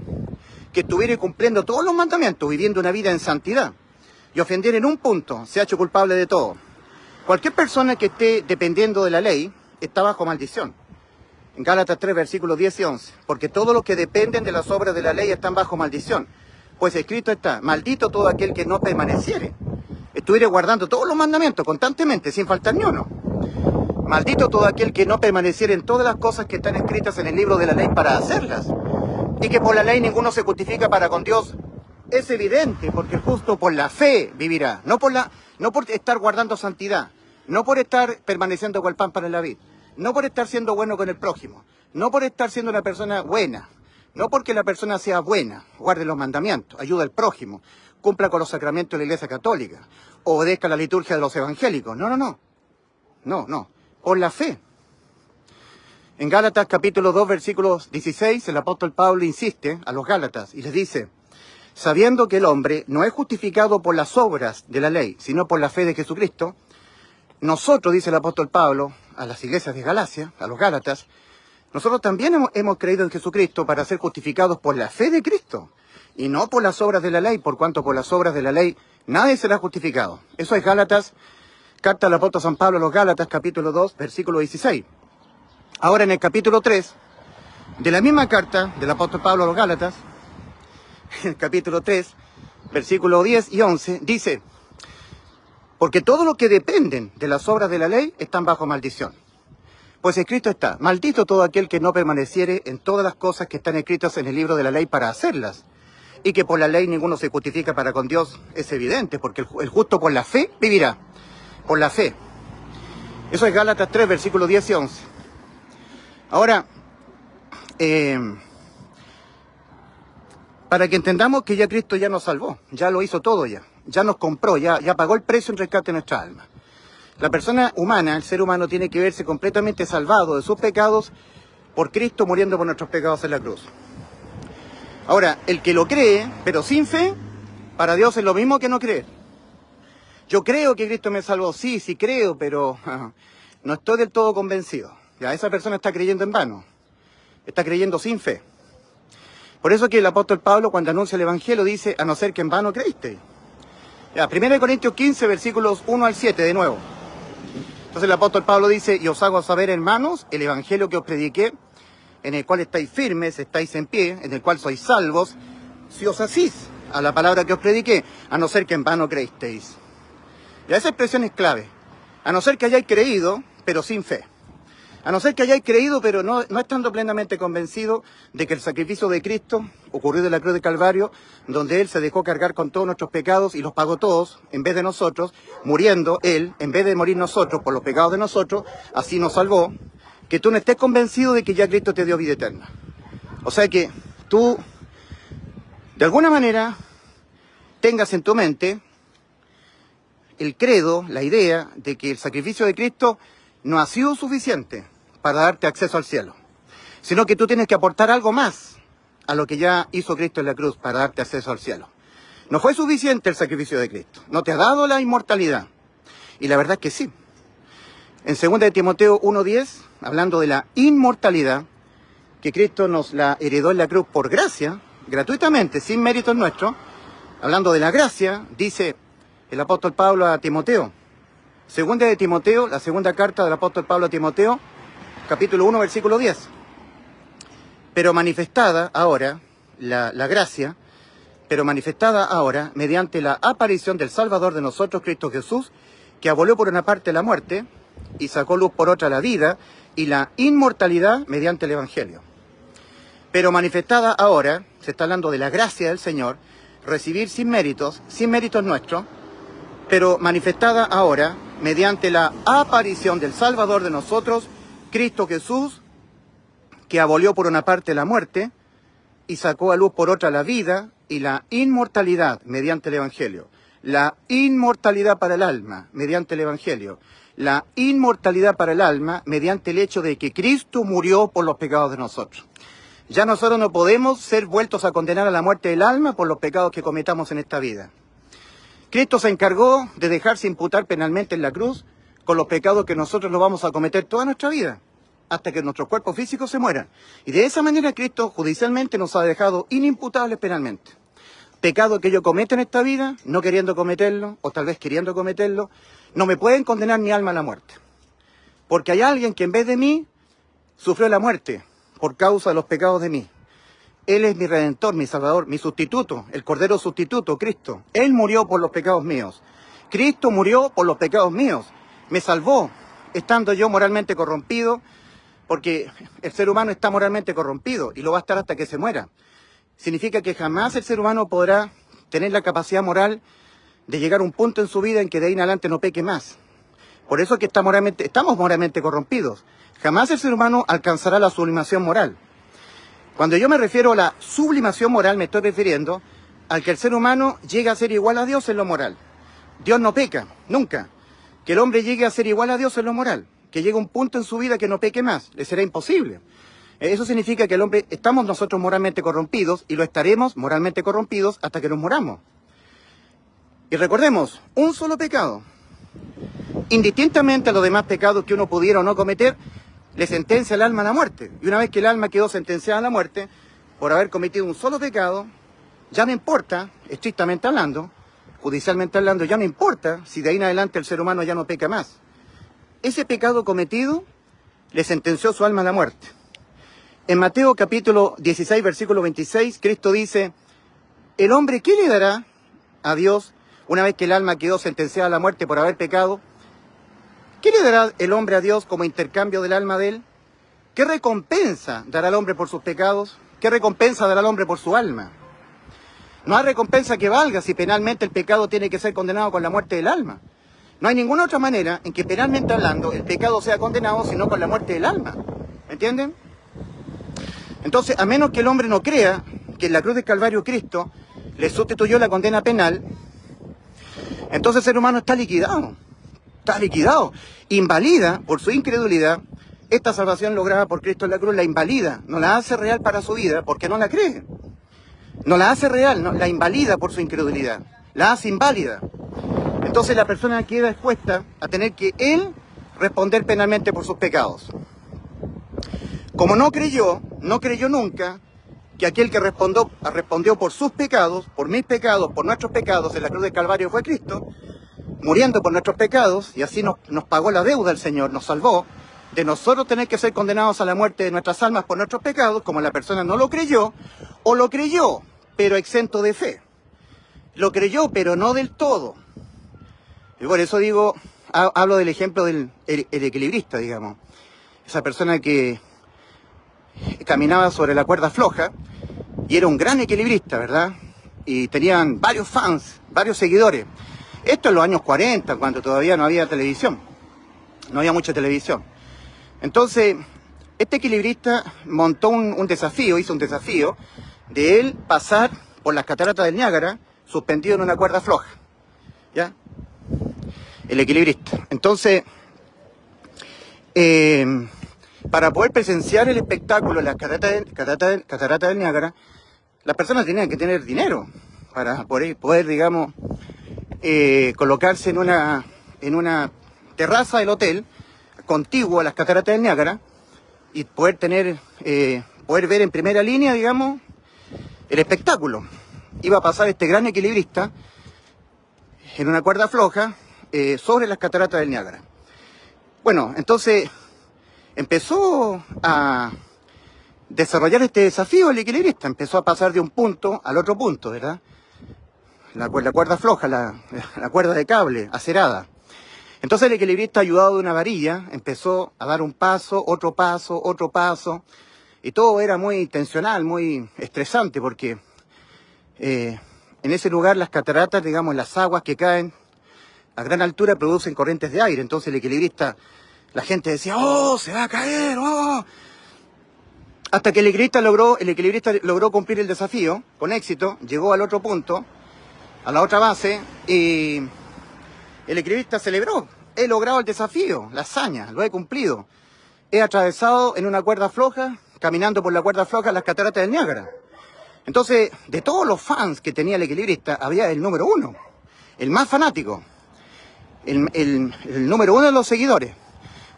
que estuviere cumpliendo todos los mandamientos, viviendo una vida en santidad, y ofendiera en un punto, se ha hecho culpable de todo. Cualquier persona que esté dependiendo de la ley, está bajo maldición. En Gálatas 3, versículos 10 y 11, porque todos los que dependen de las obras de la ley están bajo maldición. Pues escrito está, maldito todo aquel que no permaneciere, estuviere guardando todos los mandamientos constantemente, sin faltar ni uno. Maldito todo aquel que no permaneciera en todas las cosas que están escritas en el libro de la ley para hacerlas. Y que por la ley ninguno se justifica para con Dios. Es evidente, porque el justo por la fe vivirá, no por estar guardando santidad, no por estar permaneciendo con el pan para la vid, no por estar siendo bueno con el prójimo, no por estar siendo una persona buena, no porque la persona sea buena, guarde los mandamientos, ayude al prójimo, cumpla con los sacramentos de la Iglesia Católica, obedezca la liturgia de los evangélicos. No, por la fe. En Gálatas capítulo 2, versículos 16, el apóstol Pablo insiste a los Gálatas y les dice: sabiendo que el hombre no es justificado por las obras de la ley, sino por la fe de Jesucristo, nosotros, dice el apóstol Pablo, a las iglesias de Galacia, a los Gálatas, nosotros también hemos creído en Jesucristo para ser justificados por la fe de Cristo, y no por las obras de la ley, por cuanto por las obras de la ley nadie será justificado. Eso es Gálatas, carta del apóstol San Pablo a los Gálatas, capítulo 2, versículo 16. Ahora en el capítulo 3, de la misma carta del apóstol Pablo a los Gálatas, en el capítulo 3, versículos 10 y 11, dice: porque todos los que dependen de las obras de la ley están bajo maldición. Pues escrito está: maldito todo aquel que no permaneciere en todas las cosas que están escritas en el libro de la ley para hacerlas. Y que por la ley ninguno se justifica para con Dios, es evidente, porque el justo por la fe vivirá. Por la fe. Eso es Gálatas 3, versículos 10 y 11. Ahora, para que entendamos que ya Cristo ya nos salvó, ya lo hizo todo ya nos compró, ya pagó el precio en rescate de nuestra alma. La persona humana, el ser humano, tiene que verse completamente salvado de sus pecados por Cristo muriendo por nuestros pecados en la cruz. Ahora, el que lo cree, pero sin fe, para Dios es lo mismo que no creer. Yo creo que Cristo me salvó, sí creo, pero no estoy del todo convencido. Ya, esa persona está creyendo en vano, está creyendo sin fe. Por eso que el apóstol Pablo, cuando anuncia el Evangelio, dice: a no ser que en vano creíste. Ya, 1 Corintios 15, versículos 1 al 7, de nuevo. Entonces el apóstol Pablo dice: y os hago saber, hermanos, el Evangelio que os prediqué, en el cual estáis firmes, estáis en pie, en el cual sois salvos, si os asís a la palabra que os prediqué, a no ser que en vano creísteis. Ya, esa expresión es clave. A no ser que hayáis creído, pero sin fe. A no ser que hayáis creído, pero no estando plenamente convencido de que el sacrificio de Cristo ocurrió en la cruz de Calvario, donde Él se dejó cargar con todos nuestros pecados y los pagó todos, en vez de nosotros, muriendo Él, en vez de morir nosotros por los pecados de nosotros, así nos salvó, que tú no estés convencido de que ya Cristo te dio vida eterna. O sea que tú, de alguna manera, tengas en tu mente el credo, la idea de que el sacrificio de Cristo no ha sido suficiente para darte acceso al cielo, sino que tú tienes que aportar algo más a lo que ya hizo Cristo en la cruz para darte acceso al cielo. No fue suficiente el sacrificio de Cristo, no te ha dado la inmortalidad. Y la verdad es que sí. En 2 de Timoteo 1:10, hablando de la inmortalidad, que Cristo nos la heredó en la cruz por gracia, gratuitamente, sin méritos nuestros, hablando de la gracia, dice el apóstol Pablo a Timoteo, 2 de Timoteo, la segunda carta del apóstol Pablo a Timoteo, capítulo 1, versículo 10. Pero manifestada ahora, la gracia, pero manifestada ahora mediante la aparición del Salvador de nosotros, Cristo Jesús, que abolió por una parte la muerte y sacó luz por otra la vida y la inmortalidad mediante el Evangelio. Pero manifestada ahora, se está hablando de la gracia del Señor, recibir sin méritos nuestros, pero manifestada ahora mediante la aparición del Salvador de nosotros, Cristo Jesús, que abolió por una parte la muerte y sacó a luz por otra la vida y la inmortalidad mediante el Evangelio. La inmortalidad para el alma mediante el Evangelio. La inmortalidad para el alma mediante el hecho de que Cristo murió por los pecados de nosotros. Ya nosotros no podemos ser vueltos a condenar a la muerte del alma por los pecados que cometamos en esta vida. Cristo se encargó de dejarse imputar penalmente en la cruz con los pecados que nosotros los vamos a cometer toda nuestra vida, hasta que nuestros cuerpos físicos se mueran. Y de esa manera Cristo judicialmente nos ha dejado inimputables penalmente. Pecado que yo cometo en esta vida, no queriendo cometerlo, o tal vez queriendo cometerlo, no me pueden condenar mi alma a la muerte. Porque hay alguien que en vez de mí sufrió la muerte por causa de los pecados de mí. Él es mi Redentor, mi Salvador, mi sustituto, el Cordero sustituto, Cristo. Él murió por los pecados míos. Cristo murió por los pecados míos. Me salvó estando yo moralmente corrompido, porque el ser humano está moralmente corrompido y lo va a estar hasta que se muera. Significa que jamás el ser humano podrá tener la capacidad moral de llegar a un punto en su vida en que de ahí en adelante no peque más. Por eso es que estamos moralmente corrompidos. Jamás el ser humano alcanzará la sublimación moral. Cuando yo me refiero a la sublimación moral, me estoy refiriendo al que el ser humano llegue a ser igual a Dios en lo moral. Dios no peca, nunca. Que el hombre llegue a ser igual a Dios en lo moral. Que llegue a un punto en su vida que no peque más. Le será imposible. Eso significa que el hombre, estamos nosotros moralmente corrompidos y lo estaremos moralmente corrompidos hasta que nos moramos. Y recordemos, un solo pecado, indistintamente a los demás pecados que uno pudiera o no cometer, le sentencia al alma a la muerte. Y una vez que el alma quedó sentenciada a la muerte, por haber cometido un solo pecado, ya no importa, estrictamente hablando, judicialmente hablando, ya no importa si de ahí en adelante el ser humano ya no peca más. Ese pecado cometido le sentenció su alma a la muerte. En Mateo capítulo 16, versículo 26, Cristo dice, ¿el hombre qué le dará a Dios una vez que el alma quedó sentenciada a la muerte por haber pecado? ¿Qué le dará el hombre a Dios como intercambio del alma de él? ¿Qué recompensa dará el hombre por sus pecados? ¿Qué recompensa dará el hombre por su alma? No hay recompensa que valga si penalmente el pecado tiene que ser condenado con la muerte del alma. No hay ninguna otra manera en que penalmente hablando el pecado sea condenado sino con la muerte del alma. ¿Entienden? Entonces, a menos que el hombre no crea que en la cruz del Calvario Cristo le sustituyó la condena penal, entonces el ser humano está liquidado. Está liquidado. Invalida, por su incredulidad, esta salvación lograda por Cristo en la cruz, la invalida. No la hace real para su vida porque no la cree. No la hace real, no, la invalida por su incredulidad. La hace inválida. Entonces la persona queda expuesta a tener que él responder penalmente por sus pecados. Como no creyó nunca que aquel que respondió por sus pecados, por mis pecados, por nuestros pecados en la cruz del Calvario fue Cristo, muriendo por nuestros pecados, y así nos pagó la deuda el Señor, nos salvó de nosotros tener que ser condenados a la muerte de nuestras almas por nuestros pecados, como la persona no lo creyó, o lo creyó, pero exento de fe. Lo creyó, pero no del todo. Y por eso digo, hablo del ejemplo del el equilibrista, digamos. Esa persona que caminaba sobre la cuerda floja, y era un gran equilibrista, ¿verdad? Y tenían varios fans, varios seguidores. Esto en los años 40, cuando todavía no había televisión. No había mucha televisión. Entonces, este equilibrista montó un desafío, hizo un desafío de él pasar por las cataratas del Niágara suspendido en una cuerda floja. ¿Ya? El equilibrista. Entonces, para poder presenciar el espectáculo en las cataratas del Niágara, las personas tenían que tener dinero para poder digamos, colocarse en una terraza del hotel contiguo a las cataratas del Niágara y poder ver en primera línea, digamos, el espectáculo. Iba a pasar este gran equilibrista en una cuerda floja sobre las cataratas del Niágara. Bueno, entonces empezó a desarrollar este desafío el equilibrista, empezó a pasar de un punto al otro punto, ¿verdad? La cuerda floja, la cuerda de cable, acerada. Entonces el equilibrista, ayudado de una varilla, empezó a dar un paso, otro paso, y todo era muy tensional, muy estresante, porque en ese lugar las cataratas, digamos, las aguas que caen a gran altura producen corrientes de aire. Entonces el equilibrista, la gente decía, ¡oh, se va a caer! ¡Oh! Hasta que el equilibrista logró cumplir el desafío con éxito, llegó al otro punto, a la otra base, y el equilibrista celebró. He logrado el desafío, la hazaña, lo he cumplido. He atravesado en una cuerda floja, caminando por la cuerda floja, las cataratas del Niágara. Entonces, de todos los fans que tenía el equilibrista, había el número uno, el más fanático, el número uno de los seguidores.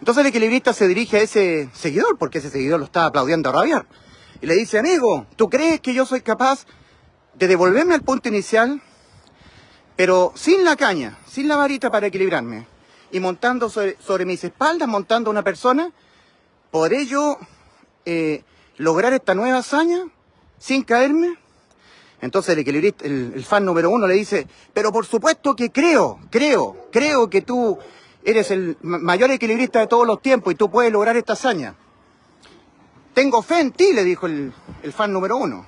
Entonces el equilibrista se dirige a ese seguidor, porque ese seguidor lo estaba aplaudiendo a rabiar. Y le dice, amigo, ¿tú crees que yo soy capaz de devolverme al punto inicial, pero sin la caña, sin la varita para equilibrarme, y montando sobre mis espaldas, montando una persona? ¿Podré yo lograr esta nueva hazaña sin caerme? Entonces el equilibrista, el fan número uno le dice, pero por supuesto que creo que tú eres el mayor equilibrista de todos los tiempos y tú puedes lograr esta hazaña. Tengo fe en ti, le dijo el fan número 1.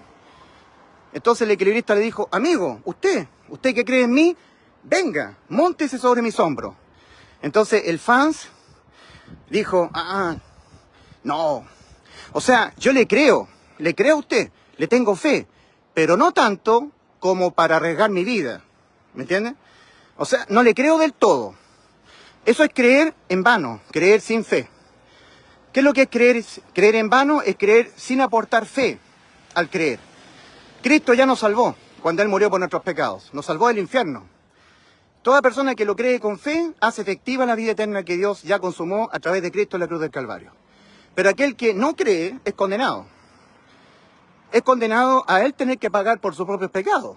Entonces el equilibrista le dijo, amigo, usted que cree en mí, venga, móntese sobre mis hombros. Entonces el fans dijo, no, o sea, yo le creo a usted, le tengo fe, pero no tanto como para arriesgar mi vida, ¿me entiende? O sea, no le creo del todo. Eso es creer en vano, creer sin fe. ¿Qué es lo que es creer? Creer en vano es creer sin aportar fe al creer. Cristo ya nos salvó cuando Él murió por nuestros pecados, nos salvó del infierno. Toda persona que lo cree con fe hace efectiva la vida eterna que Dios ya consumó a través de Cristo en la cruz del Calvario. Pero aquel que no cree es condenado. Es condenado a él tener que pagar por sus propios pecados.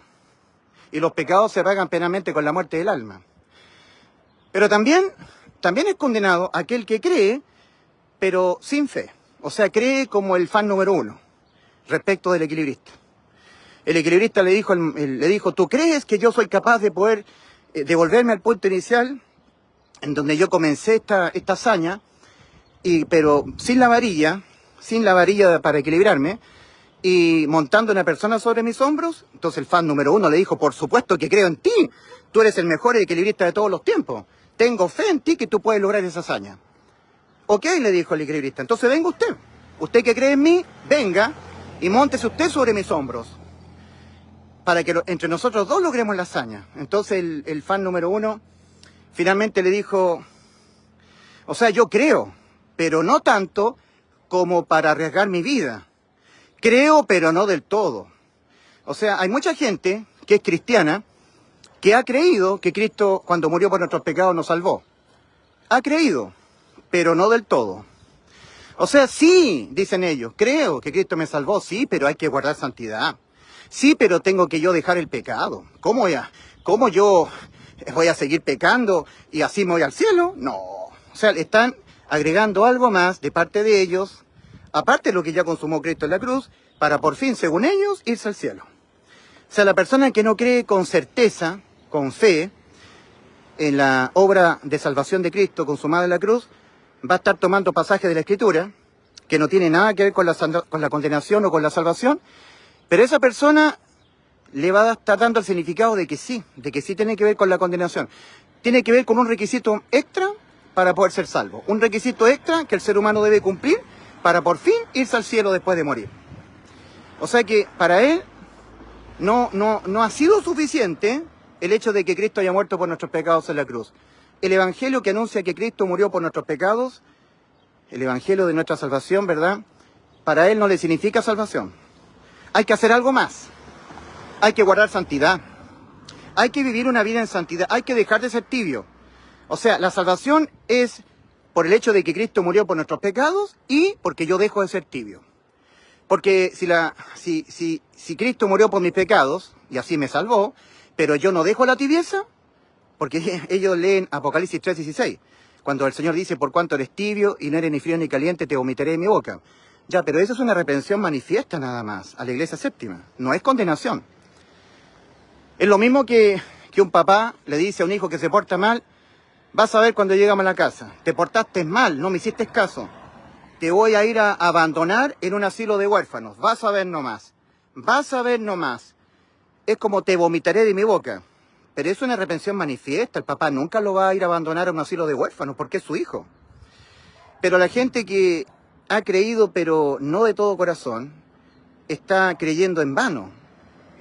Y los pecados se pagan penalmente con la muerte del alma. Pero también es condenado aquel que cree, pero sin fe. O sea, cree como el fan número 1, respecto del equilibrista. El equilibrista le dijo, ¿tú crees que yo soy capaz de poder devolverme al punto inicial, en donde yo comencé esta hazaña, pero sin la varilla para equilibrarme, y montando una persona sobre mis hombros? Entonces el fan número 1 le dijo, por supuesto que creo en ti, tú eres el mejor equilibrista de todos los tiempos, tengo fe en ti que tú puedes lograr esa hazaña. Ok, le dijo el equilibrista, entonces venga usted que cree en mí, venga y móntese usted sobre mis hombros, para que entre nosotros dos logremos la hazaña. Entonces el fan número 1 finalmente le dijo, o sea, yo creo, pero no tanto como para arriesgar mi vida. Creo, pero no del todo. O sea, hay mucha gente que es cristiana, que ha creído que Cristo, cuando murió por nuestros pecados, nos salvó. Ha creído, pero no del todo. O sea, sí, dicen ellos, creo que Cristo me salvó, sí, pero hay que guardar santidad. Sí, pero tengo que yo dejar el pecado. ¿Cómo yo voy a seguir pecando y así me voy al cielo? No. O sea, están agregando algo más de parte de ellos, aparte de lo que ya consumó Cristo en la cruz, para por fin, según ellos, irse al cielo. O sea, la persona que no cree con certeza, con fe, en la obra de salvación de Cristo consumada en la cruz, va a estar tomando pasajes de la Escritura, que no tiene nada que ver con la condenación o con la salvación, pero esa persona le va a estar dando el significado de que sí tiene que ver con la condenación. Tiene que ver con un requisito extra para poder ser salvo. Un requisito extra que el ser humano debe cumplir para por fin irse al cielo después de morir. O sea que para él no ha sido suficiente el hecho de que Cristo haya muerto por nuestros pecados en la cruz. El evangelio que anuncia que Cristo murió por nuestros pecados, el evangelio de nuestra salvación, ¿verdad? Para él no le significa salvación. Hay que hacer algo más. Hay que guardar santidad. Hay que vivir una vida en santidad. Hay que dejar de ser tibio. O sea, la salvación es por el hecho de que Cristo murió por nuestros pecados y porque yo dejo de ser tibio. Porque si Cristo murió por mis pecados y así me salvó, pero yo no dejo la tibieza, porque ellos leen Apocalipsis 3:16, cuando el Señor dice, por cuanto eres tibio y no eres ni frío ni caliente, te vomitaré de mi boca. Ya, pero eso es una reprensión manifiesta nada más a la iglesia séptima, no es condenación. Es lo mismo que un papá le dice a un hijo que se porta mal, vas a ver cuando llegamos a la casa, te portaste mal, no me hiciste caso, te voy a ir a abandonar en un asilo de huérfanos, vas a ver nomás, es como te vomitaré de mi boca. Pero es una reprensión manifiesta, el papá nunca lo va a ir a abandonar a un asilo de huérfanos porque es su hijo. Pero la gente que ha creído, pero no de todo corazón, está creyendo en vano,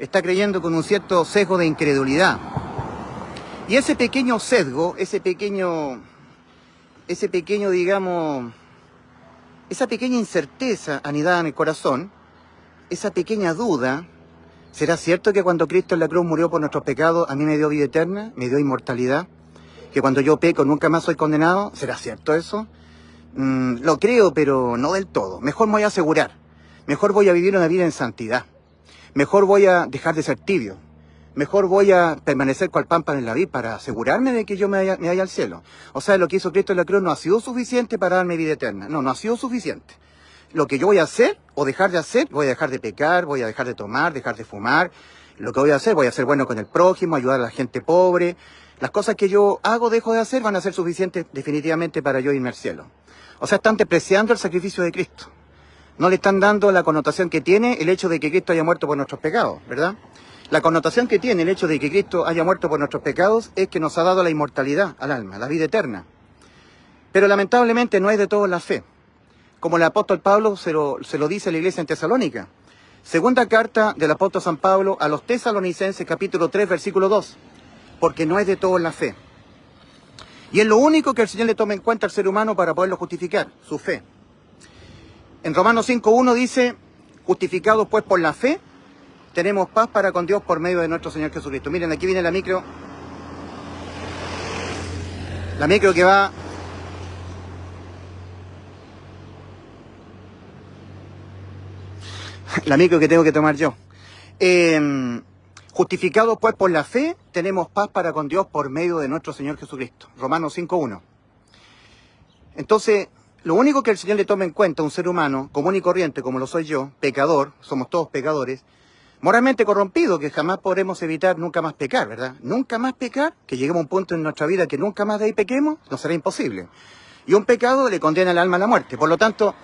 está creyendo con un cierto sesgo de incredulidad. Y ese pequeño sesgo, ese pequeño, digamos, esa pequeña incerteza anidada en el corazón, esa pequeña duda, ¿será cierto que cuando Cristo en la cruz murió por nuestros pecados, a mí me dio vida eterna, me dio inmortalidad? ¿Que cuando yo peco nunca más soy condenado? ¿Será cierto eso? Lo creo, pero no del todo. Mejor me voy a asegurar. Mejor voy a vivir una vida en santidad. Mejor voy a dejar de ser tibio. Mejor voy a permanecer cual pámpano en la vid para asegurarme de que yo me vaya al cielo. O sea, lo que hizo Cristo en la cruz no ha sido suficiente para darme vida eterna. No ha sido suficiente. Lo que yo voy a hacer o dejar de hacer, voy a dejar de pecar, voy a dejar de tomar, dejar de fumar. Lo que voy a ser bueno con el prójimo, ayudar a la gente pobre, las cosas que yo hago, dejo de hacer, van a ser suficientes definitivamente para yo irme al cielo. O sea, están despreciando el sacrificio de Cristo. No le están dando la connotación que tiene el hecho de que Cristo haya muerto por nuestros pecados, ¿verdad? La connotación que tiene el hecho de que Cristo haya muerto por nuestros pecados es que nos ha dado la inmortalidad al alma, la vida eterna. Pero lamentablemente no es de todos la fe. Como el apóstol Pablo se lo dice a la iglesia en Tesalónica. Segunda carta del apóstol San Pablo a los tesalonicenses, capítulo 3, versículo 2. Porque no es de todos la fe. Y es lo único que el Señor le toma en cuenta al ser humano para poderlo justificar, su fe. En Romanos 5.1 dice, justificados pues por la fe, tenemos paz para con Dios por medio de nuestro Señor Jesucristo. Miren, aquí viene la micro. La micro que va... La micro que tengo que tomar yo. Justificados pues por la fe, tenemos paz para con Dios por medio de nuestro Señor Jesucristo. Romanos 5.1. Entonces, lo único que el Señor le toma en cuenta a un ser humano común y corriente, como lo soy yo, pecador, somos todos pecadores, moralmente corrompido, que jamás podremos evitar nunca más pecar, ¿verdad? Nunca más pecar, que lleguemos a un punto en nuestra vida que nunca más de ahí pequemos, no será imposible. Y un pecado le condena al alma a la muerte. Por lo tanto,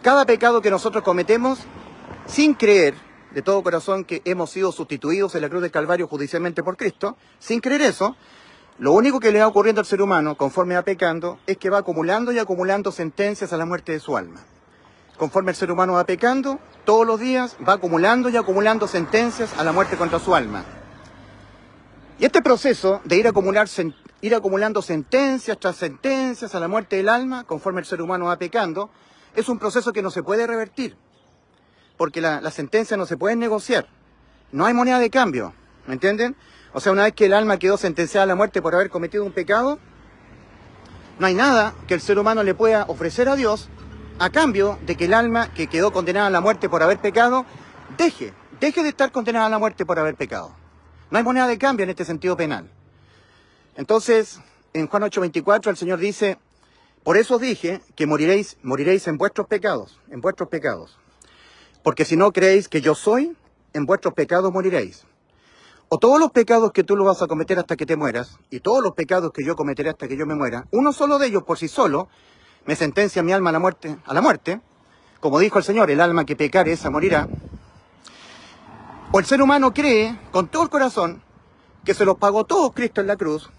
cada pecado que nosotros cometemos, sin creer de todo corazón que hemos sido sustituidos en la cruz del Calvario judicialmente por Cristo, sin creer eso, lo único que le va ocurriendo al ser humano, conforme va pecando, es que va acumulando y acumulando sentencias a la muerte de su alma. Conforme el ser humano va pecando, todos los días va acumulando y acumulando sentencias a la muerte contra su alma. Y este proceso de ir acumulando sentencias tras sentencias a la muerte del alma, conforme el ser humano va pecando, es un proceso que no se puede revertir. Porque las sentencias no se pueden negociar. No hay moneda de cambio, ¿me entienden? O sea, una vez que el alma quedó sentenciada a la muerte por haber cometido un pecado, no hay nada que el ser humano le pueda ofrecer a Dios a cambio de que el alma que quedó condenada a la muerte por haber pecado, deje de estar condenada a la muerte por haber pecado. No hay moneda de cambio en este sentido penal. Entonces, en Juan 8:24 el Señor dice, por eso os dije que moriréis en vuestros pecados, Porque si no creéis que yo soy, en vuestros pecados moriréis. O todos los pecados que tú los vas a cometer hasta que te mueras, y todos los pecados que yo cometeré hasta que yo me muera, uno solo de ellos por sí solo, me sentencia mi alma a la muerte, como dijo el Señor, el alma que pecare, esa morirá. O el ser humano cree, con todo el corazón, que se los pagó todos Cristo en la cruz,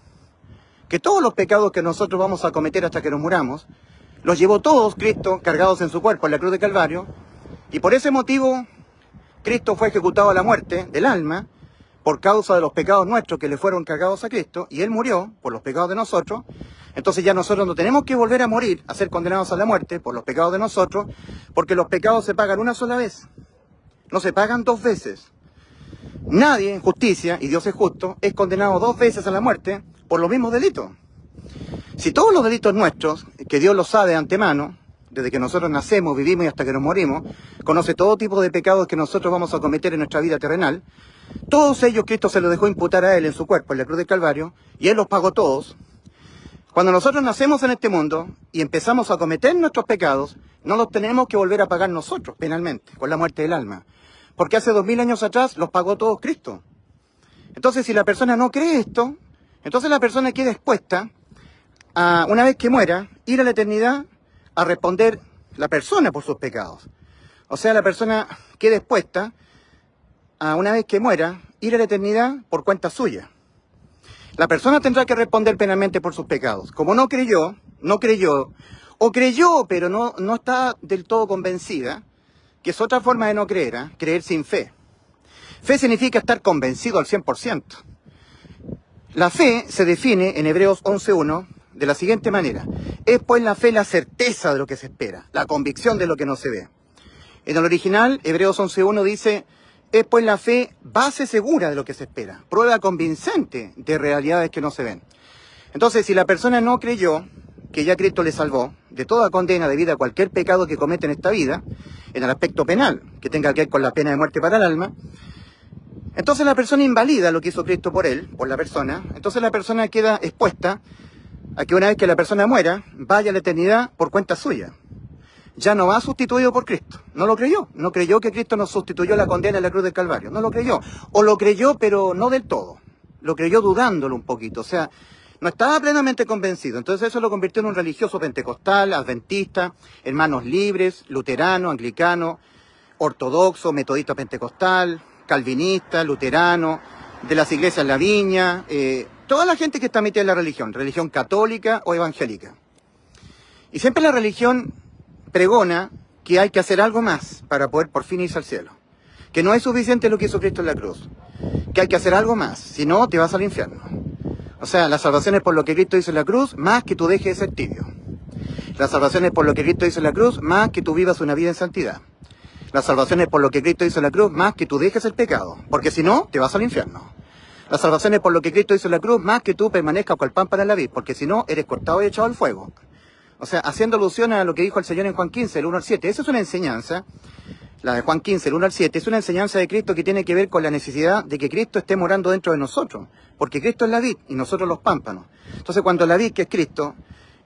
que todos los pecados que nosotros vamos a cometer hasta que nos muramos, los llevó todos Cristo cargados en su cuerpo en la cruz de Calvario, y por ese motivo, Cristo fue ejecutado a la muerte del alma por causa de los pecados nuestros que le fueron cargados a Cristo, y Él murió por los pecados de nosotros. Entonces ya nosotros no tenemos que volver a morir, a ser condenados a la muerte por los pecados de nosotros, porque los pecados se pagan una sola vez, no se pagan dos veces. Nadie en justicia, y Dios es justo, es condenado dos veces a la muerte por los mismos delitos. Si todos los delitos nuestros, que Dios los sabe de antemano, desde que nosotros nacemos, vivimos y hasta que nos morimos, conoce todo tipo de pecados que nosotros vamos a cometer en nuestra vida terrenal, todos ellos Cristo se los dejó imputar a Él en su cuerpo, en la cruz del Calvario, y Él los pagó todos. Cuando nosotros nacemos en este mundo y empezamos a cometer nuestros pecados, no los tenemos que volver a pagar nosotros penalmente, con la muerte del alma, porque hace 2000 años atrás los pagó todos Cristo. Entonces, si la persona no cree esto, entonces la persona queda expuesta a, una vez que muera, ir a la eternidad a responder la persona por sus pecados. O sea, la persona queda expuesta a, una vez que muera, ir a la eternidad por cuenta suya. La persona tendrá que responder penalmente por sus pecados. Como no creyó, o creyó pero no está del todo convencida, que es otra forma de no creer, ¿eh? Creer sin fe. Fe significa estar convencido al 100%. La fe se define en Hebreos 11.1 de la siguiente manera. Es pues la fe la certeza de lo que se espera, la convicción de lo que no se ve. En el original, Hebreos 11.1 dice, es pues la fe base segura de lo que se espera, prueba convincente de realidades que no se ven. Entonces, si la persona no creyó que ya Cristo le salvó de toda condena debido a cualquier pecado que comete en esta vida, en el aspecto penal, que tenga que ver con la pena de muerte para el alma, entonces la persona invalida lo que hizo Cristo por él, por la persona. Entonces la persona queda expuesta a que una vez que la persona muera, vaya a la eternidad por cuenta suya. Ya no va sustituido por Cristo. No lo creyó. No creyó que Cristo nos sustituyó la condena en la cruz del Calvario. No lo creyó. O lo creyó, pero no del todo. lo creyó dudándolo un poquito, o sea, no estaba plenamente convencido. Entonces eso lo convirtió en un religioso pentecostal, adventista, hermanos libres, luterano, anglicano, ortodoxo, metodista pentecostal, calvinista, luterano, de las iglesias La Viña, toda la gente que está metida en la religión católica o evangélica. Y siempre la religión pregona que hay que hacer algo más para poder por fin irse al cielo. Que no es suficiente lo que hizo Cristo en la cruz. Que hay que hacer algo más, si no te vas al infierno. O sea, la salvación es por lo que Cristo hizo en la cruz, más que tú dejes de ser tibio. La salvación es por lo que Cristo hizo en la cruz, más que tú vivas una vida en santidad. La salvación es por lo que Cristo hizo en la cruz, más que tú dejes el pecado, porque si no, te vas al infierno. La salvación es por lo que Cristo hizo en la cruz, más que tú permanezcas cual pámpano en la vid, porque si no, eres cortado y echado al fuego. O sea, haciendo alusión a lo que dijo el Señor en Juan 15, el 1 al 7. Esa es una enseñanza, la de Juan 15, el 1 al 7, es una enseñanza de Cristo que tiene que ver con la necesidad de que Cristo esté morando dentro de nosotros, porque Cristo es la vid y nosotros los pámpanos. Entonces, cuando la vid, que es Cristo,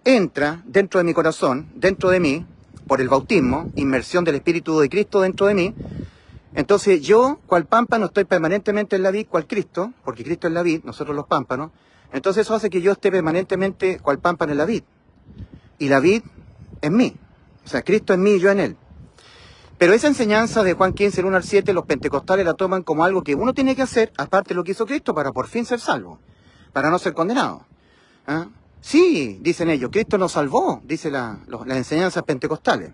entra dentro de mi corazón, dentro de mí, por el bautismo, inmersión del Espíritu de Cristo dentro de mí, entonces yo, cual pámpano, estoy permanentemente en la vid, cual Cristo, porque Cristo es la vid, nosotros los pámpanos, entonces eso hace que yo esté permanentemente cual pámpano en la vid, y la vid en mí, o sea, Cristo en mí y yo en Él. Pero esa enseñanza de Juan 15, el 1 al 7, los pentecostales la toman como algo que uno tiene que hacer, aparte de lo que hizo Cristo, para por fin ser salvo, para no ser condenado. ¿Ah? Sí, dicen ellos, Cristo nos salvó, dice las enseñanzas pentecostales.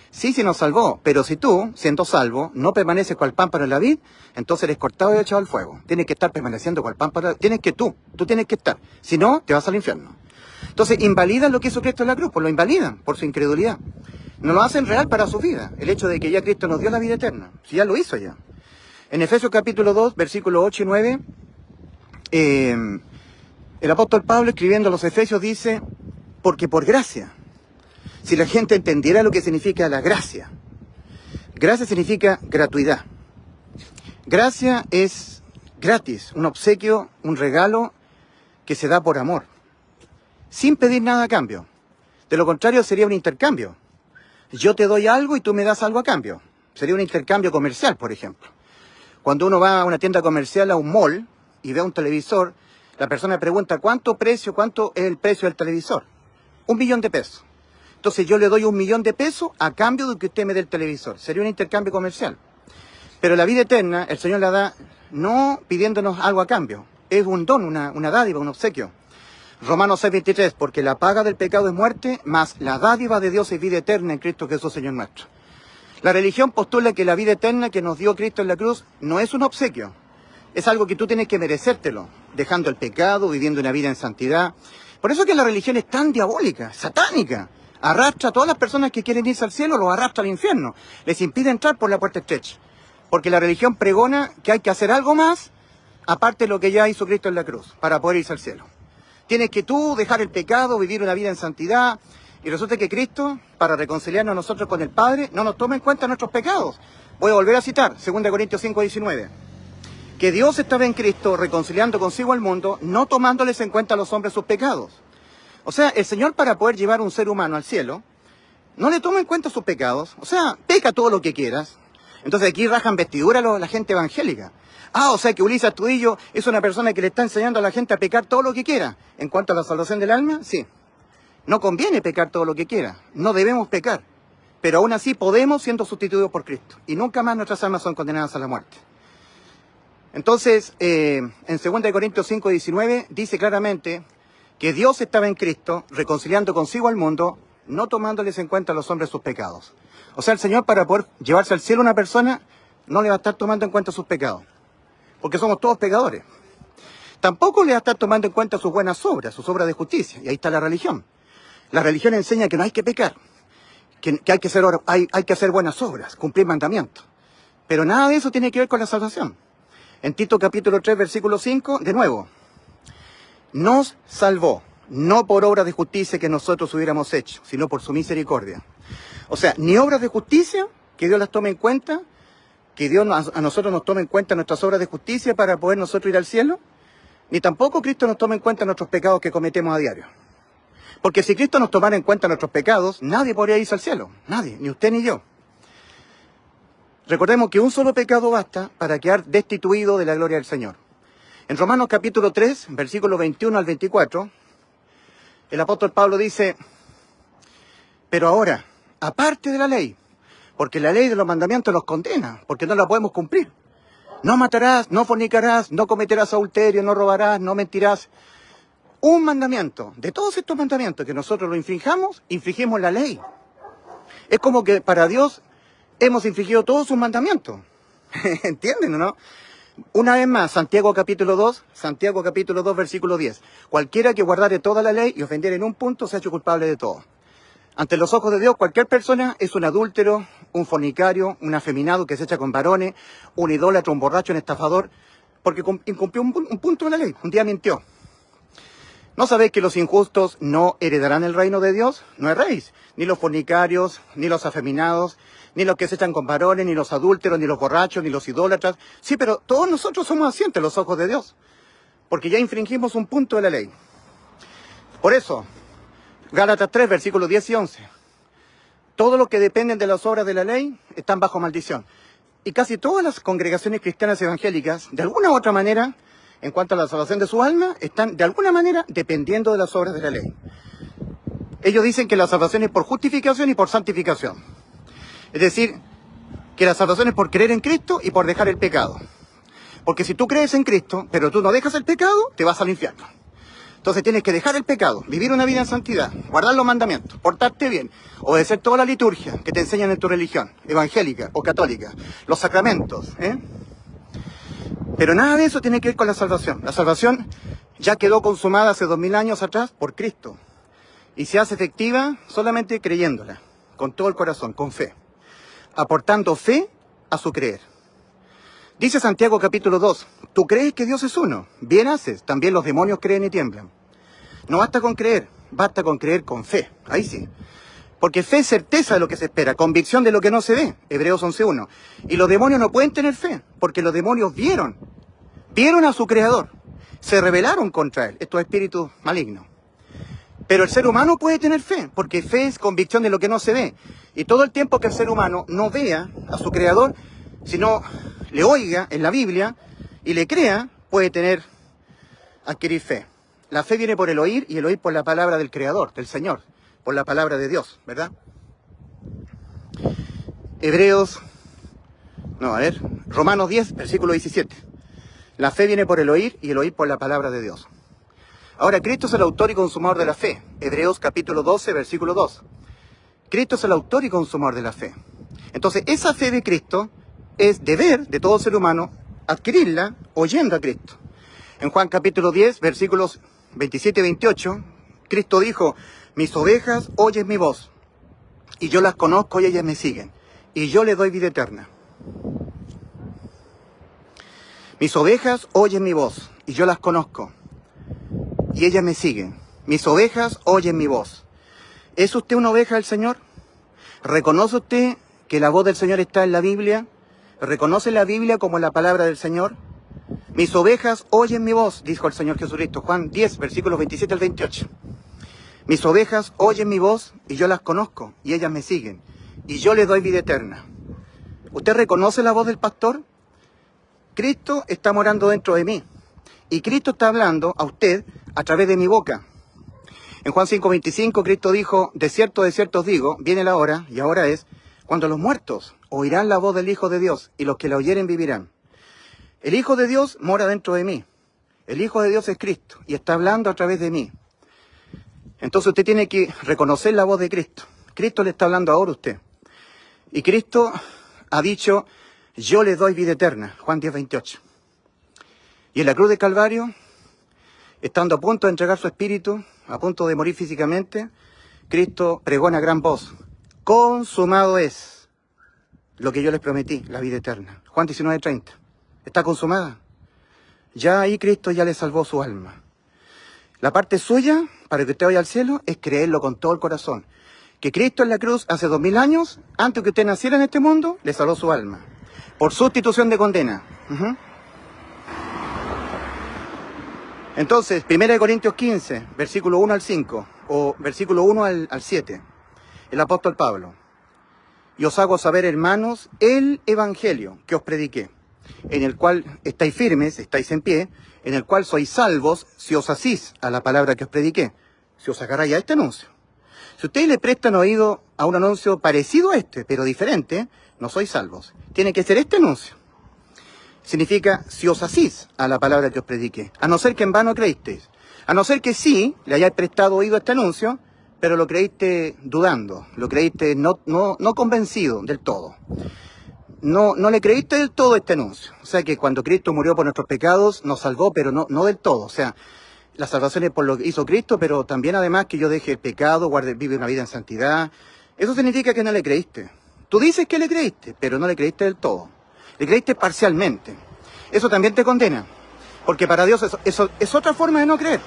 Sí, nos salvó, pero si tú, siendo salvo, no permaneces cual pámpano en la vid, entonces eres cortado y echado al fuego. Tienes que estar permaneciendo cual pámpano, tú tienes que estar, si no, te vas al infierno. Entonces, invalidan lo que hizo Cristo en la cruz, pues lo invalidan por su incredulidad. No lo hacen real para su vida, el hecho de que ya Cristo nos dio la vida eterna, si ya lo hizo ya. En Efesios capítulo 2, versículos 8 y 9, el apóstol Pablo, escribiendo a los Efesios, dice, porque por gracia, si la gente entendiera lo que significa la gracia, gracia significa gratuidad. Gracia es gratis, un obsequio, un regalo que se da por amor, sin pedir nada a cambio. De lo contrario sería un intercambio. Yo te doy algo y tú me das algo a cambio. Sería un intercambio comercial, por ejemplo. Cuando uno va a una tienda comercial, a un mall, y ve un televisor, la persona pregunta, ¿cuánto es el precio del televisor? 1 millón de pesos. Entonces yo le doy 1 millón de pesos a cambio de que usted me dé el televisor. Sería un intercambio comercial. Pero la vida eterna, el Señor la da no pidiéndonos algo a cambio. Es un don, una dádiva, un obsequio. Romanos 6:23, porque la paga del pecado es muerte, mas la dádiva de Dios es vida eterna en Cristo Jesús, Señor nuestro. La religión postula que la vida eterna que nos dio Cristo en la cruz no es un obsequio. Es algo que tú tienes que merecértelo, dejando el pecado, viviendo una vida en santidad. Por eso que la religión es tan diabólica, satánica. Arrastra a todas las personas que quieren irse al cielo, los arrastra al infierno. Les impide entrar por la puerta estrecha. Porque la religión pregona que hay que hacer algo más, aparte de lo que ya hizo Cristo en la cruz, para poder irse al cielo. Tienes que tú dejar el pecado, vivir una vida en santidad. Y resulta que Cristo, para reconciliarnos nosotros con el Padre, no nos toma en cuenta nuestros pecados. Voy a volver a citar, 2 Corintios 5:19. Que Dios estaba en Cristo reconciliando consigo al mundo, no tomándoles en cuenta a los hombres sus pecados. O sea, el Señor, para poder llevar a un ser humano al cielo, no le toma en cuenta sus pecados. O sea, peca todo lo que quieras. Entonces aquí rajan vestidura la gente evangélica. O sea que Ulises Astudillo es una persona que le está enseñando a la gente a pecar todo lo que quiera. En cuanto a la salvación del alma, sí. No conviene pecar todo lo que quiera. No debemos pecar. Pero aún así podemos siendo sustituidos por Cristo. Y nunca más nuestras almas son condenadas a la muerte. Entonces, en 2 Corintios 5:19 dice claramente que Dios estaba en Cristo reconciliando consigo al mundo, no tomándoles en cuenta a los hombres sus pecados. O sea, el Señor, para poder llevarse al cielo a una persona, no le va a estar tomando en cuenta sus pecados. Porque somos todos pecadores. Tampoco le va a estar tomando en cuenta sus buenas obras, sus obras de justicia. Y ahí está la religión. La religión enseña que no hay que pecar, que hay que hacer buenas obras, cumplir mandamientos. Pero nada de eso tiene que ver con la salvación. En Tito capítulo 3, versículo 5, de nuevo, nos salvó, no por obras de justicia que nosotros hubiéramos hecho, sino por su misericordia. O sea, ni obras de justicia, que Dios las tome en cuenta, que Dios a nosotros nos tome en cuenta nuestras obras de justicia para poder nosotros ir al cielo, ni tampoco Cristo nos toma en cuenta nuestros pecados que cometemos a diario. Porque si Cristo nos tomara en cuenta nuestros pecados, nadie podría irse al cielo, nadie, ni usted ni yo. Recordemos que un solo pecado basta para quedar destituido de la gloria del Señor. En Romanos capítulo 3, versículo 21 al 24, el apóstol Pablo dice, pero ahora, aparte de la ley, porque la ley de los mandamientos los condena, porque no la podemos cumplir. No matarás, no fornicarás, no cometerás adulterio, no robarás, no mentirás. Un mandamiento, de todos estos mandamientos que nosotros lo infringamos, infringimos la ley. Es como que para Dios hemos infringido todos sus mandamientos. ¿Entienden o no? Una vez más, Santiago capítulo 2, versículo 10. Cualquiera que guardare toda la ley y ofendiere en un punto se ha hecho culpable de todo. Ante los ojos de Dios, cualquier persona es un adúltero, un fornicario, un afeminado que se echa con varones, un idólatra, un borracho, un estafador, porque incumplió un punto de la ley, un día mintió. ¿No sabéis que los injustos no heredarán el reino de Dios? No erréis, ni los fornicarios, ni los afeminados, ni los que se echan con varones, ni los adúlteros, ni los borrachos, ni los idólatras. Sí, pero todos nosotros somos así ante los ojos de Dios, porque ya infringimos un punto de la ley. Por eso, Gálatas 3, versículos 10 y 11. Todos los que dependen de las obras de la ley están bajo maldición. Y casi todas las congregaciones cristianas evangélicas, de alguna u otra manera, en cuanto a la salvación de su alma, están de alguna manera dependiendo de las obras de la ley. Ellos dicen que la salvación es por justificación y por santificación. Es decir, que la salvación es por creer en Cristo y por dejar el pecado. Porque si tú crees en Cristo, pero tú no dejas el pecado, te vas al infierno. Entonces tienes que dejar el pecado, vivir una vida en santidad, guardar los mandamientos, portarte bien, obedecer toda la liturgia que te enseñan en tu religión, evangélica o católica, los sacramentos, Pero nada de eso tiene que ver con la salvación. La salvación ya quedó consumada hace 2000 años atrás por Cristo. Y se hace efectiva solamente creyéndola, con todo el corazón, con fe. Aportando fe a su creer. Dice Santiago capítulo 2, ¿tú crees que Dios es uno? Bien haces, también los demonios creen y tiemblan. No basta con creer, basta con creer con fe, ahí sí. Porque fe es certeza de lo que se espera, convicción de lo que no se ve, Hebreos 11:1. Y los demonios no pueden tener fe, porque los demonios vieron a su creador, se rebelaron contra él, estos espíritus malignos. Pero el ser humano puede tener fe, porque fe es convicción de lo que no se ve. Y todo el tiempo que el ser humano no vea a su creador, sino le oiga en la Biblia y le crea, puede adquirir fe. La fe viene por el oír y el oír por la palabra del Creador, del Señor, por la palabra de Dios, ¿verdad? Romanos 10, versículo 17. La fe viene por el oír y el oír por la palabra de Dios. Ahora, Cristo es el autor y consumador de la fe. Hebreos capítulo 12, versículo 2. Cristo es el autor y consumador de la fe. Entonces, esa fe de Cristo es deber de todo ser humano adquirirla oyendo a Cristo. En Juan capítulo 10, versículos 27 y 28, Cristo dijo, mis ovejas oyen mi voz, y yo las conozco y ellas me siguen, y yo les doy vida eterna. Mis ovejas oyen mi voz, y yo las conozco, y ellas me siguen. Mis ovejas oyen mi voz. ¿Es usted una oveja del Señor? ¿Reconoce usted que la voz del Señor está en la Biblia? ¿Reconoce la Biblia como la palabra del Señor? Mis ovejas oyen mi voz, dijo el Señor Jesucristo. Juan 10, versículos 27 al 28. Mis ovejas oyen mi voz y yo las conozco y ellas me siguen. Y yo les doy vida eterna. ¿Usted reconoce la voz del pastor? Cristo está morando dentro de mí. Y Cristo está hablando a usted a través de mi boca. En Juan 5:25 Cristo dijo, de cierto os digo, viene la hora, y ahora es, cuando los muertos oirán la voz del Hijo de Dios, y los que la oyeren vivirán. El Hijo de Dios mora dentro de mí. El Hijo de Dios es Cristo, y está hablando a través de mí. Entonces usted tiene que reconocer la voz de Cristo. Cristo le está hablando ahora a usted. Y Cristo ha dicho, yo le doy vida eterna, Juan 10:28. Y en la cruz de Calvario, estando a punto de entregar su espíritu, a punto de morir físicamente, Cristo pregona a gran voz, consumado es lo que yo les prometí, la vida eterna. Juan 19:30. Está consumada. Ya ahí Cristo ya le salvó su alma. La parte suya, para que usted vaya al cielo, es creerlo con todo el corazón. Que Cristo en la cruz hace 2000 años, antes que usted naciera en este mundo, le salvó su alma. Por sustitución de condena. Entonces, 1 Corintios 15, versículo 1 al 5, o versículo 1 al 7, el apóstol Pablo. Y os hago saber, hermanos, el evangelio que os prediqué, en el cual estáis firmes, estáis en pie, en el cual sois salvos si os asís a la palabra que os prediqué, si os agarráis a este anuncio. Si ustedes le prestan oído a un anuncio parecido a este, pero diferente, no sois salvos. Tiene que ser este anuncio. Significa, si os asís a la palabra que os prediqué, a no ser que en vano creísteis. A no ser que sí, le hayáis prestado oído a este anuncio, pero lo creíste dudando, lo creíste no convencido del todo. No le creíste del todo este anuncio. O sea que cuando Cristo murió por nuestros pecados, nos salvó, pero no del todo. O sea, la salvación es por lo que hizo Cristo, pero también además que yo deje el pecado, vive una vida en santidad. Eso significa que no le creíste. Tú dices que le creíste, pero no le creíste del todo. Le creíste parcialmente. Eso también te condena. Porque para Dios eso es otra forma de no creer.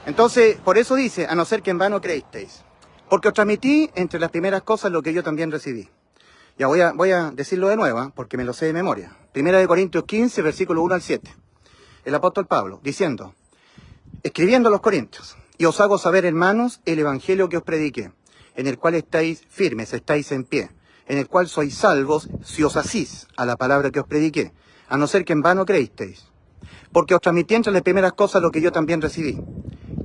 Entonces, por eso dice, a no ser que en vano creísteis. Porque os transmití entre las primeras cosas lo que yo también recibí. Ya voy a decirlo de nuevo, porque me lo sé de memoria. 1 Corintios 15, versículo 1 al 7. El apóstol Pablo, diciendo, escribiendo a los Corintios, y os hago saber, hermanos, el evangelio que os prediqué, en el cual estáis firmes, estáis en pie, en el cual sois salvos si os asís a la palabra que os prediqué, a no ser que en vano creísteis. Porque os transmití entre las primeras cosas lo que yo también recibí,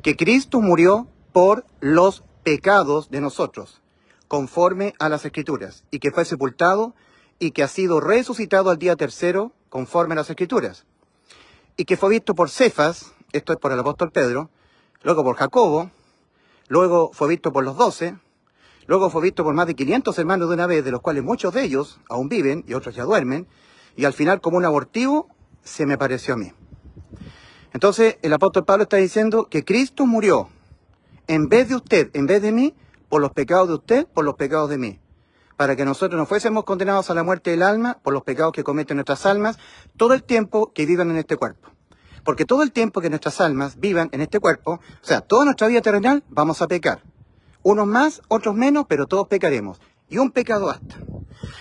que Cristo murió por los pecados de nosotros, conforme a las Escrituras, y que fue sepultado, y que ha sido resucitado al día tercero, conforme a las Escrituras, y que fue visto por Cefas, esto es por el apóstol Pedro, luego por Jacobo, luego fue visto por los 12, luego fue visto por más de 500 hermanos de una vez, de los cuales muchos de ellos aún viven y otros ya duermen, y al final, como un abortivo, se me pareció a mí. Entonces, el apóstol Pablo está diciendo que Cristo murió en vez de usted, en vez de mí, por los pecados de usted, por los pecados de mí, para que nosotros no fuésemos condenados a la muerte del alma por los pecados que cometen nuestras almas todo el tiempo que vivan en este cuerpo. Porque todo el tiempo que nuestras almas vivan en este cuerpo, o sea, toda nuestra vida terrenal, vamos a pecar. Unos más, otros menos, pero todos pecaremos. Y un pecado basta.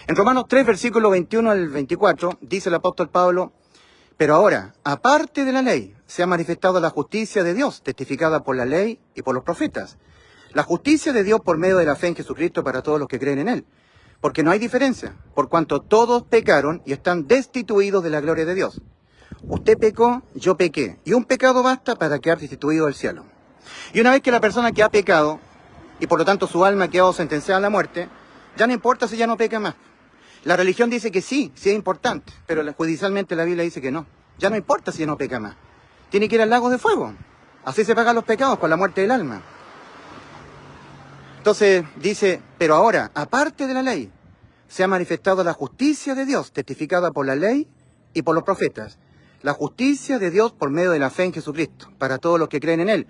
En Romanos 3, versículo 21 al 24, dice el apóstol Pablo, pero ahora, aparte de la ley, se ha manifestado la justicia de Dios, testificada por la ley y por los profetas. La justicia de Dios por medio de la fe en Jesucristo para todos los que creen en Él. Porque no hay diferencia, por cuanto todos pecaron y están destituidos de la gloria de Dios. Usted pecó, yo pequé, y un pecado basta para quedar destituido del cielo. Y una vez que la persona que ha pecado, y por lo tanto su alma ha quedado sentenciada a la muerte, ya no importa si ya no peca más. La religión dice que sí es importante, pero judicialmente la Biblia dice que no. Ya no importa si ya no peca más. Tiene que ir al lago de fuego. Así se pagan los pecados, con la muerte del alma. Entonces dice, pero ahora, aparte de la ley, se ha manifestado la justicia de Dios, testificada por la ley y por los profetas. La justicia de Dios por medio de la fe en Jesucristo, para todos los que creen en Él.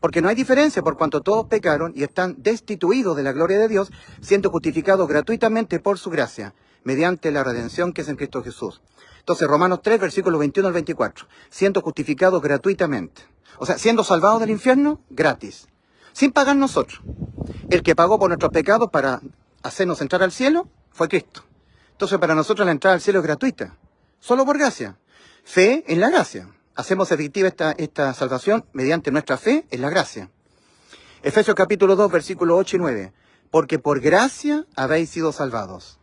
Porque no hay diferencia por cuanto todos pecaron y están destituidos de la gloria de Dios, siendo justificados gratuitamente por su gracia, mediante la redención que es en Cristo Jesús. Entonces, Romanos 3, versículos 21 al 24. Siendo justificados gratuitamente. O sea, siendo salvados del infierno, gratis. Sin pagar nosotros. El que pagó por nuestros pecados para hacernos entrar al cielo fue Cristo. Entonces, para nosotros la entrada al cielo es gratuita. Solo por gracia. Fe en la gracia. Hacemos efectiva esta salvación mediante nuestra fe en la gracia. Efesios capítulo 2, versículos 8 y 9. Porque por gracia habéis sido salvados.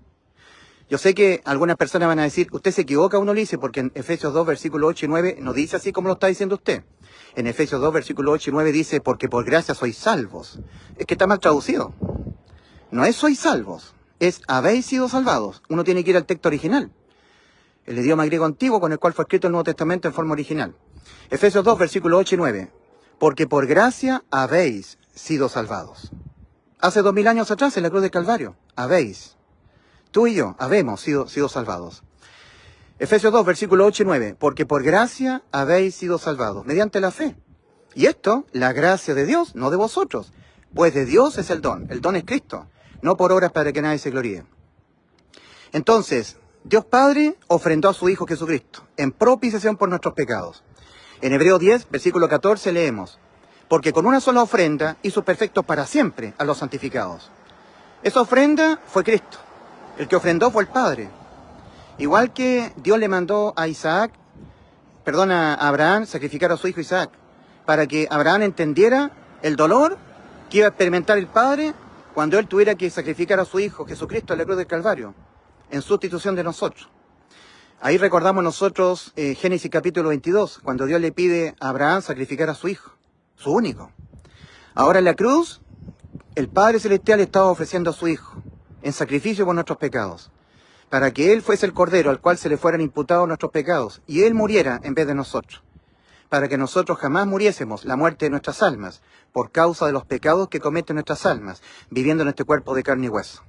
Yo sé que algunas personas van a decir, usted se equivoca, uno le dice, porque en Efesios 2, versículos 8 y 9 no dice así como lo está diciendo usted. En Efesios 2, versículos 8 y 9 dice, porque por gracia sois salvos. Es que está mal traducido. No es sois salvos, es habéis sido salvados. Uno tiene que ir al texto original. El idioma griego antiguo con el cual fue escrito el Nuevo Testamento en forma original. Efesios 2, versículos 8 y 9. Porque por gracia habéis sido salvados. Hace 2000 años atrás en la cruz del Calvario, habéis. Tú y yo habemos sido salvados. Efesios 2, versículos 8 y 9. Porque por gracia habéis sido salvados, mediante la fe. Y esto, la gracia de Dios, no de vosotros. Pues de Dios es el don es Cristo. No por obras para que nadie se gloríe. Entonces, Dios Padre ofrendó a su Hijo Jesucristo en propiciación por nuestros pecados. En Hebreos 10, versículo 14 leemos, porque con una sola ofrenda hizo perfectos para siempre a los santificados. Esa ofrenda fue Cristo. El que ofrendó fue el Padre. Igual que Dios le mandó a Abraham sacrificar a su hijo Isaac, para que Abraham entendiera el dolor que iba a experimentar el Padre cuando él tuviera que sacrificar a su Hijo Jesucristo en la cruz del Calvario, en sustitución de nosotros. Ahí recordamos nosotros Génesis capítulo 22, cuando Dios le pide a Abraham sacrificar a su hijo, su único. Ahora en la cruz, el Padre Celestial estaba ofreciendo a su hijo en sacrificio por nuestros pecados, para que Él fuese el Cordero al cual se le fueran imputados nuestros pecados, y Él muriera en vez de nosotros, para que nosotros jamás muriésemos la muerte de nuestras almas, por causa de los pecados que cometen nuestras almas, viviendo en este cuerpo de carne y hueso.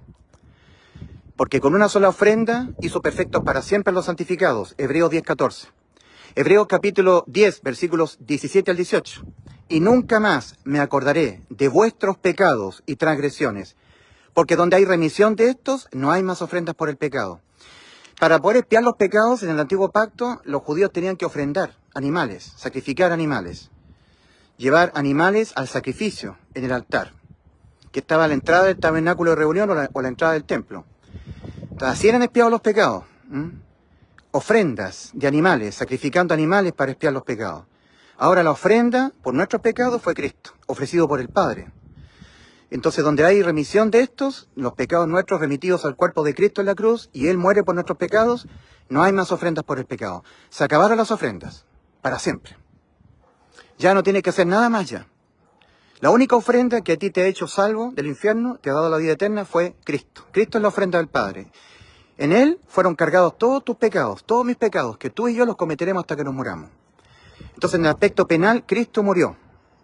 Porque con una sola ofrenda hizo perfectos para siempre los santificados. Hebreos 10:14. Hebreos capítulo 10, versículos 17 al 18. Y nunca más me acordaré de vuestros pecados y transgresiones, porque donde hay remisión de estos, no hay más ofrendas por el pecado. Para poder expiar los pecados en el antiguo pacto, los judíos tenían que ofrendar animales, sacrificar animales, llevar animales al sacrificio en el altar, que estaba a la entrada del tabernáculo de reunión o la entrada del templo. Entonces, así eran expiados los pecados. Ofrendas de animales, sacrificando animales para expiar los pecados. Ahora la ofrenda por nuestros pecados fue Cristo, ofrecido por el Padre. Entonces, donde hay remisión de estos, los pecados nuestros remitidos al cuerpo de Cristo en la cruz, y Él muere por nuestros pecados, no hay más ofrendas por el pecado. Se acabaron las ofrendas, para siempre. Ya no tiene que hacer nada más ya. La única ofrenda que a ti te ha hecho salvo del infierno, te ha dado la vida eterna, fue Cristo. Cristo es la ofrenda del Padre. En Él fueron cargados todos tus pecados, todos mis pecados, que tú y yo los cometeremos hasta que nos muramos. Entonces, en el aspecto penal, Cristo murió,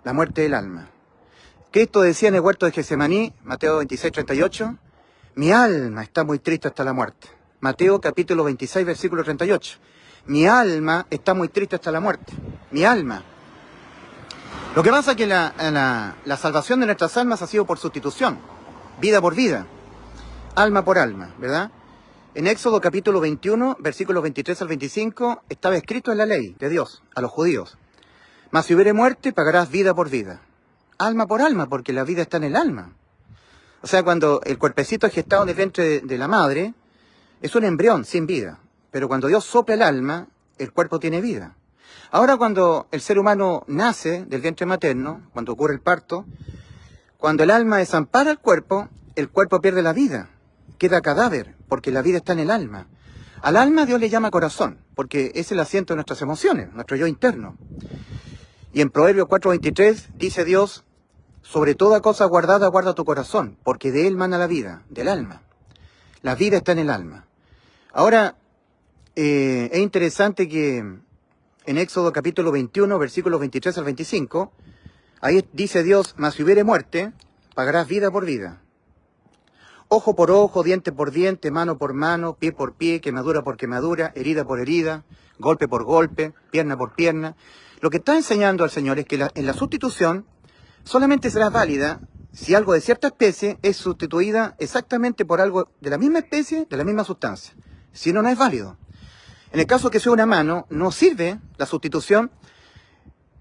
la muerte del alma. Cristo decía en el huerto de Getsemaní, Mateo 26:38, mi alma está muy triste hasta la muerte. Mateo capítulo 26, versículo 38. Mi alma está muy triste hasta la muerte. Mi alma. Lo que pasa es que la salvación de nuestras almas ha sido por sustitución, vida por vida, alma por alma, ¿verdad? En Éxodo capítulo 21, versículos 23 al 25, estaba escrito en la ley de Dios a los judíos: mas si hubiere muerte, pagarás vida por vida. Alma por alma, porque la vida está en el alma. O sea, cuando el cuerpecito es gestado en el vientre de la madre, es un embrión sin vida. Pero cuando Dios sopla el alma, el cuerpo tiene vida. Ahora, cuando el ser humano nace del vientre materno, cuando ocurre el parto, cuando el alma desampara el cuerpo pierde la vida. Queda cadáver, porque la vida está en el alma. Al alma Dios le llama corazón, porque es el asiento de nuestras emociones, nuestro yo interno. Y en Proverbios 4:23 dice Dios: sobre toda cosa guardada, guarda tu corazón, porque de él mana la vida, del alma. La vida está en el alma. Ahora, es interesante que en Éxodo capítulo 21, versículos 23 al 25, ahí dice Dios: mas si hubiere muerte, pagarás vida por vida. Ojo por ojo, diente por diente, mano por mano, pie por pie, quemadura por quemadura, herida por herida, golpe por golpe, pierna por pierna. Lo que está enseñando al Señor es que en la sustitución solamente será válida si algo de cierta especie es sustituida exactamente por algo de la misma especie, de la misma sustancia. Si no, no es válido. En el caso que sea una mano, no sirve la sustitución,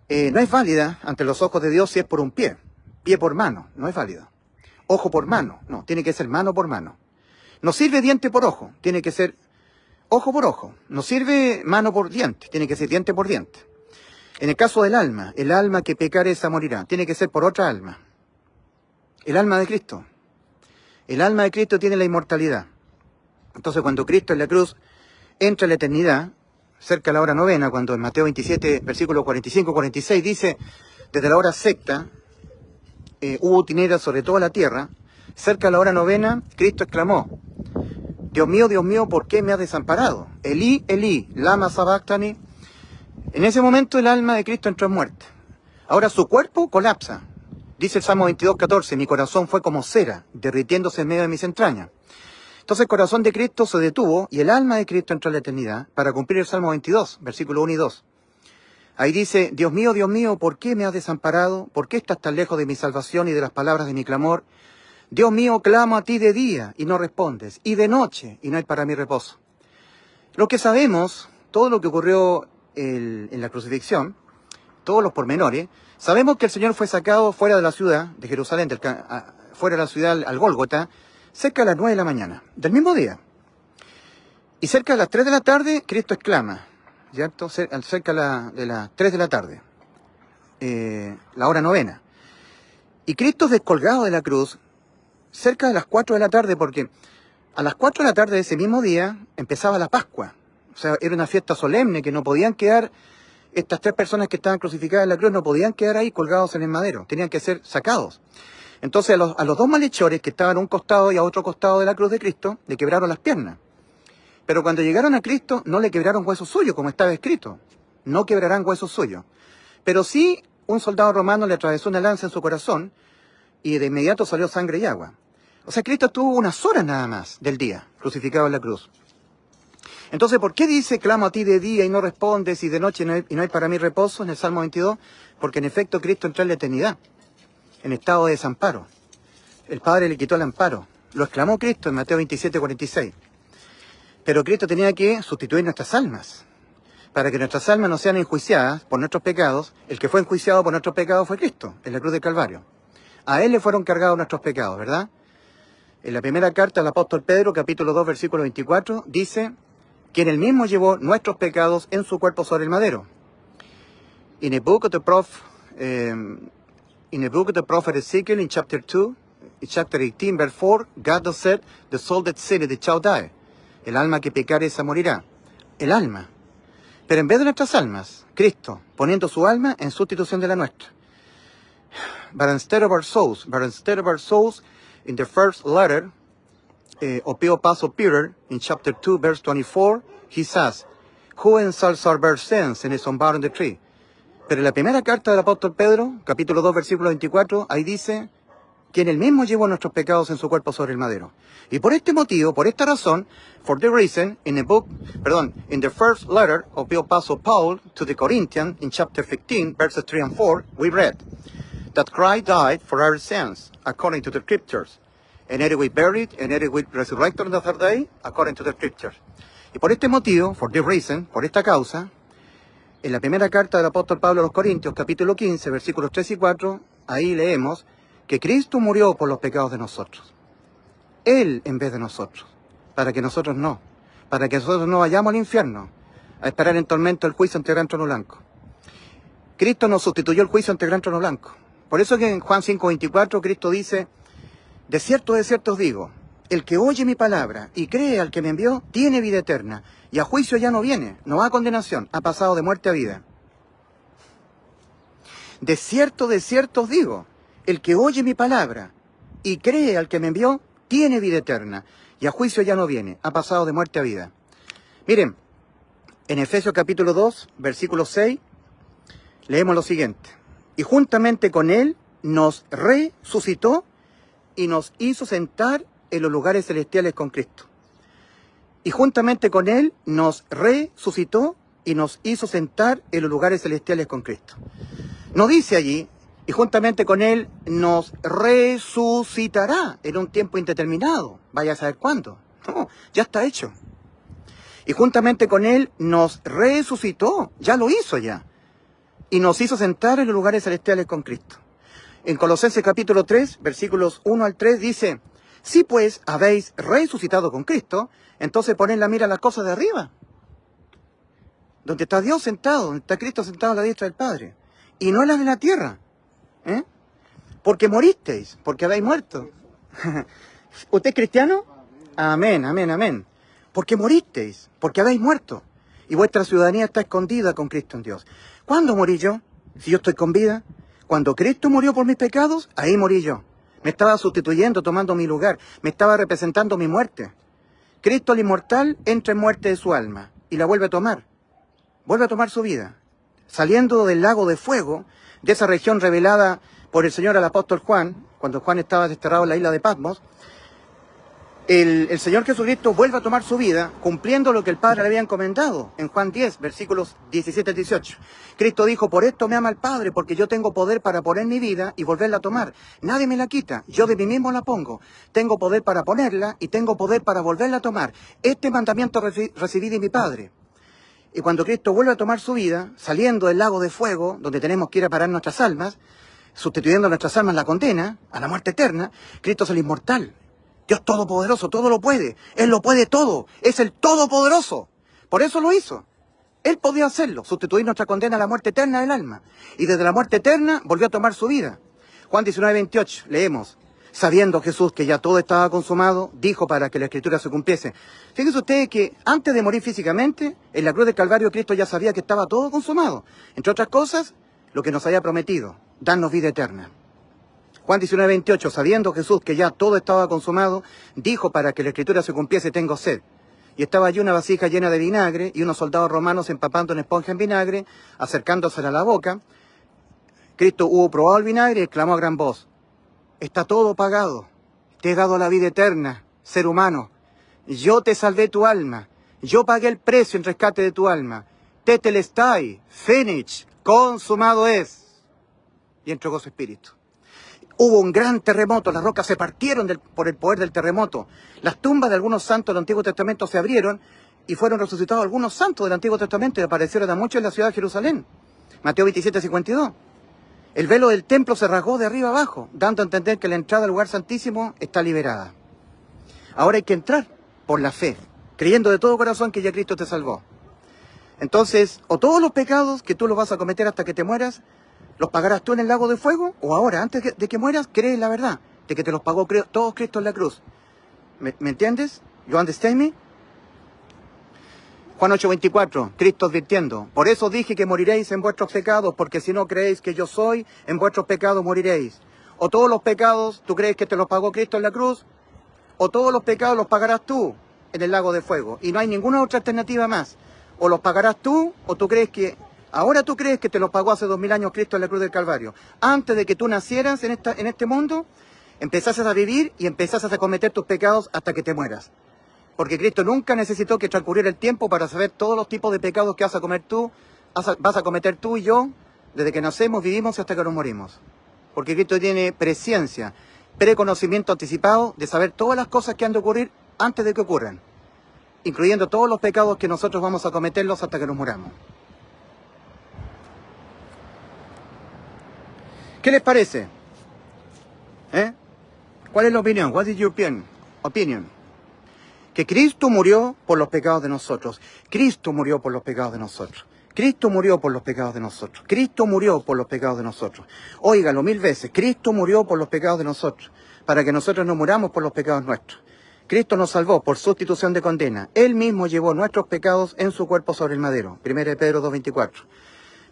no es válida ante los ojos de Dios si es por un pie. Pie por mano, no es válido. Ojo por mano, no, tiene que ser mano por mano. No sirve diente por ojo, tiene que ser ojo por ojo. No sirve mano por diente, tiene que ser diente por diente. En el caso del alma, el alma que pecare esa morirá, tiene que ser por otra alma. El alma de Cristo. El alma de Cristo tiene la inmortalidad. Entonces, cuando Cristo en la cruz entra en la eternidad, cerca de la hora novena, cuando en Mateo 27, versículo 45-46 dice: desde la hora sexta hubo tinieblas sobre toda la tierra, cerca de la hora novena, Cristo exclamó: Dios mío, ¿por qué me has desamparado? Elí, Elí, lama sabactani. En ese momento el alma de Cristo entró en muerte. Ahora su cuerpo colapsa. Dice el Salmo 22:14, mi corazón fue como cera, derritiéndose en medio de mis entrañas. Entonces el corazón de Cristo se detuvo y el alma de Cristo entró en la eternidad para cumplir el Salmo 22, versículos 1 y 2. Ahí dice: Dios mío, ¿por qué me has desamparado? ¿Por qué estás tan lejos de mi salvación y de las palabras de mi clamor? Dios mío, clamo a ti de día y no respondes, y de noche y no hay para mí reposo. Lo que sabemos, todo lo que ocurrió en la crucifixión, todos los pormenores, sabemos que el Señor fue sacado fuera de la ciudad de Jerusalén, fuera de la ciudad al Gólgota, cerca de las 9 de la mañana, del mismo día. Y cerca de las 3 de la tarde, Cristo exclama, ¿cierto? Cerca de las 3 de la tarde, la hora novena. Y Cristo es descolgado de la cruz cerca de las 4 de la tarde, porque a las 4 de la tarde de ese mismo día empezaba la Pascua, O sea, era una fiesta solemne que no podían quedar, estas 3 personas que estaban crucificadas en la cruz no podían quedar ahí colgados en el madero, tenían que ser sacados. Entonces a los 2 malhechores que estaban a un costado y a otro costado de la cruz de Cristo, le quebraron las piernas. Pero cuando llegaron a Cristo no le quebraron huesos suyos, como estaba escrito. No quebrarán huesos suyos. Pero sí, un soldado romano le atravesó una lanza en su corazón y de inmediato salió sangre y agua. O sea, Cristo estuvo unas horas nada más del día crucificado en la cruz. Entonces, ¿por qué dice, clamo a ti de día y no respondes, y de noche no hay para mí reposo, en el Salmo 22? Porque en efecto Cristo entró en la eternidad, en estado de desamparo. El Padre le quitó el amparo. Lo exclamó Cristo en Mateo 27:46. Pero Cristo tenía que sustituir nuestras almas. Para que nuestras almas no sean enjuiciadas por nuestros pecados, el que fue enjuiciado por nuestros pecados fue Cristo, en la cruz del Calvario. A Él le fueron cargados nuestros pecados, ¿verdad? En la primera carta del apóstol Pedro, capítulo 2, versículo 24, dice: quien él mismo llevó nuestros pecados en su cuerpo sobre el madero. In the book of the prophet Ezekiel, in chapter 2, in chapter 18, verse 4, God does said, the soul that sinneth, it shall die. El alma que pecare, esa morirá. El alma. Pero en vez de nuestras almas, Cristo, poniendo su alma en sustitución de la nuestra. But instead of our souls, in the first letter, of the Apostle Peter, in chapter 2, verse 24, he says, who insults our bare sins and is unbound on the tree. Pero en la primera carta del apóstol Pedro, capítulo 2, versículo 24, ahí dice, quien él mismo llevó nuestros pecados en su cuerpo sobre el madero. Y por este motivo, por esta razón, for the reason, in the first letter of the Apostle Paul to the Corinthians, in chapter 15, verses 3 and 4, we read, that Christ died for our sins, according to the Scriptures. And that we buried, and that we resurrected on the third day, according to the Scriptures. Y por este motivo, for this reason, por esta causa, en la primera carta del apóstol Pablo a los Corintios, capítulo 15, versículos 3 y 4, ahí leemos que Cristo murió por los pecados de nosotros. Él en vez de nosotros, para que nosotros no vayamos al infierno, a esperar en tormento el juicio ante el gran trono blanco. Cristo nos sustituyó el juicio ante el gran trono blanco. Por eso que en Juan 5:24 Cristo dice, de cierto os digo, el que oye mi palabra y cree al que me envió, tiene vida eterna, y a juicio ya no viene, no va a condenación, ha pasado de muerte a vida. De cierto os digo, el que oye mi palabra y cree al que me envió, tiene vida eterna, y a juicio ya no viene, ha pasado de muerte a vida. Miren, en Efesios capítulo 2, versículo 6, leemos lo siguiente, y juntamente con él nos resucitó y nos hizo sentar en los lugares celestiales con Cristo. Y juntamente con Él nos resucitó y nos hizo sentar en los lugares celestiales con Cristo. No dice allí, y juntamente con Él nos resucitará en un tiempo indeterminado. Vaya a saber cuándo. No, ya está hecho. Y juntamente con Él nos resucitó, ya lo hizo ya. Y nos hizo sentar en los lugares celestiales con Cristo. En Colosenses capítulo 3, versículos 1 al 3 dice, si pues habéis resucitado con Cristo, entonces poned la mira en las cosas de arriba, donde está Dios sentado, donde está Cristo sentado a la diestra del Padre, y no en las de la tierra, porque moristeis, porque habéis muerto. ¿Usted es cristiano? Amén, amén, amén. Porque moristeis, porque habéis muerto, y vuestra ciudadanía está escondida con Cristo en Dios. ¿Cuándo morí yo? Si yo estoy con vida. Cuando Cristo murió por mis pecados, ahí morí yo. Me estaba sustituyendo, tomando mi lugar. Me estaba representando mi muerte. Cristo, el inmortal, entra en muerte de su alma y la vuelve a tomar. Vuelve a tomar su vida. Saliendo del lago de fuego, de esa región revelada por el Señor al apóstol Juan, cuando Juan estaba desterrado en la isla de Patmos, el Señor Jesucristo vuelve a tomar su vida, cumpliendo lo que el Padre le había encomendado, en Juan 10, versículos 17 al 18. Cristo dijo, por esto me ama el Padre, porque yo tengo poder para poner mi vida y volverla a tomar. Nadie me la quita, yo de mí mismo la pongo. Tengo poder para ponerla y tengo poder para volverla a tomar. Este mandamiento recibí de mi Padre. Y cuando Cristo vuelve a tomar su vida, saliendo del lago de fuego, donde tenemos que ir a parar nuestras almas, sustituyendo a nuestras almas la condena, a la muerte eterna, Cristo es el inmortal. Dios todopoderoso, todo lo puede. Él lo puede todo. Es el todopoderoso. Por eso lo hizo. Él podía hacerlo, sustituir nuestra condena a la muerte eterna del alma. Y desde la muerte eterna volvió a tomar su vida. Juan 19:28, leemos. Sabiendo Jesús que ya todo estaba consumado, dijo para que la Escritura se cumpliese. Fíjense ustedes que antes de morir físicamente, en la cruz del Calvario Cristo ya sabía que estaba todo consumado. Entre otras cosas, lo que nos había prometido, darnos vida eterna. Juan 19:28, sabiendo Jesús que ya todo estaba consumado, dijo para que la Escritura se cumpliese, tengo sed. Y estaba allí una vasija llena de vinagre y unos soldados romanos empapando una esponja en vinagre, acercándosela a la boca. Cristo hubo probado el vinagre y exclamó a gran voz, está todo pagado, te he dado la vida eterna, ser humano. Yo te salvé tu alma, yo pagué el precio en rescate de tu alma. Tetelestai, finish, consumado es. Y entregó su espíritu. Hubo un gran terremoto, las rocas se partieron por el poder del terremoto. Las tumbas de algunos santos del Antiguo Testamento se abrieron y fueron resucitados algunos santos del Antiguo Testamento y aparecieron a muchos en la ciudad de Jerusalén. Mateo 27:52. El velo del templo se rasgó de arriba abajo, dando a entender que la entrada al lugar santísimo está liberada. Ahora hay que entrar por la fe, creyendo de todo corazón que ya Cristo te salvó. Entonces, o todos los pecados que tú los vas a cometer hasta que te mueras, los pagarás tú en el lago de fuego, o ahora, antes de que mueras, crees la verdad, de que te los pagó todos Cristo en la cruz. ¿Me entiendes? ¿You understand me? Juan 8:24, Cristo advirtiendo, por eso dije que moriréis en vuestros pecados, porque si no creéis que yo soy, en vuestros pecados moriréis. O todos los pecados, tú crees que te los pagó Cristo en la cruz, o todos los pecados los pagarás tú en el lago de fuego. Y no hay ninguna otra alternativa más. O los pagarás tú, o tú crees que, ahora tú crees que te los pagó hace 2000 años Cristo en la cruz del Calvario. Antes de que tú nacieras en este mundo, empezases a vivir y empezases a cometer tus pecados hasta que te mueras. Porque Cristo nunca necesitó que transcurriera el tiempo para saber todos los tipos de pecados que vas a cometer tú y yo, desde que nacemos, vivimos y hasta que nos morimos. Porque Cristo tiene presciencia, preconocimiento anticipado de saber todas las cosas que han de ocurrir antes de que ocurran, incluyendo todos los pecados que nosotros vamos a cometerlos hasta que nos muramos. ¿Qué les parece? ¿Cuál es la opinión? What is your opinion? Que Cristo murió por los pecados de nosotros. Cristo murió por los pecados de nosotros. Cristo murió por los pecados de nosotros. Cristo murió por los pecados de nosotros. Óigalo 1000 veces. Cristo murió por los pecados de nosotros, para que nosotros no muramos por los pecados nuestros. Cristo nos salvó por sustitución de condena. Él mismo llevó nuestros pecados en su cuerpo sobre el madero. 1 Pedro 2:24.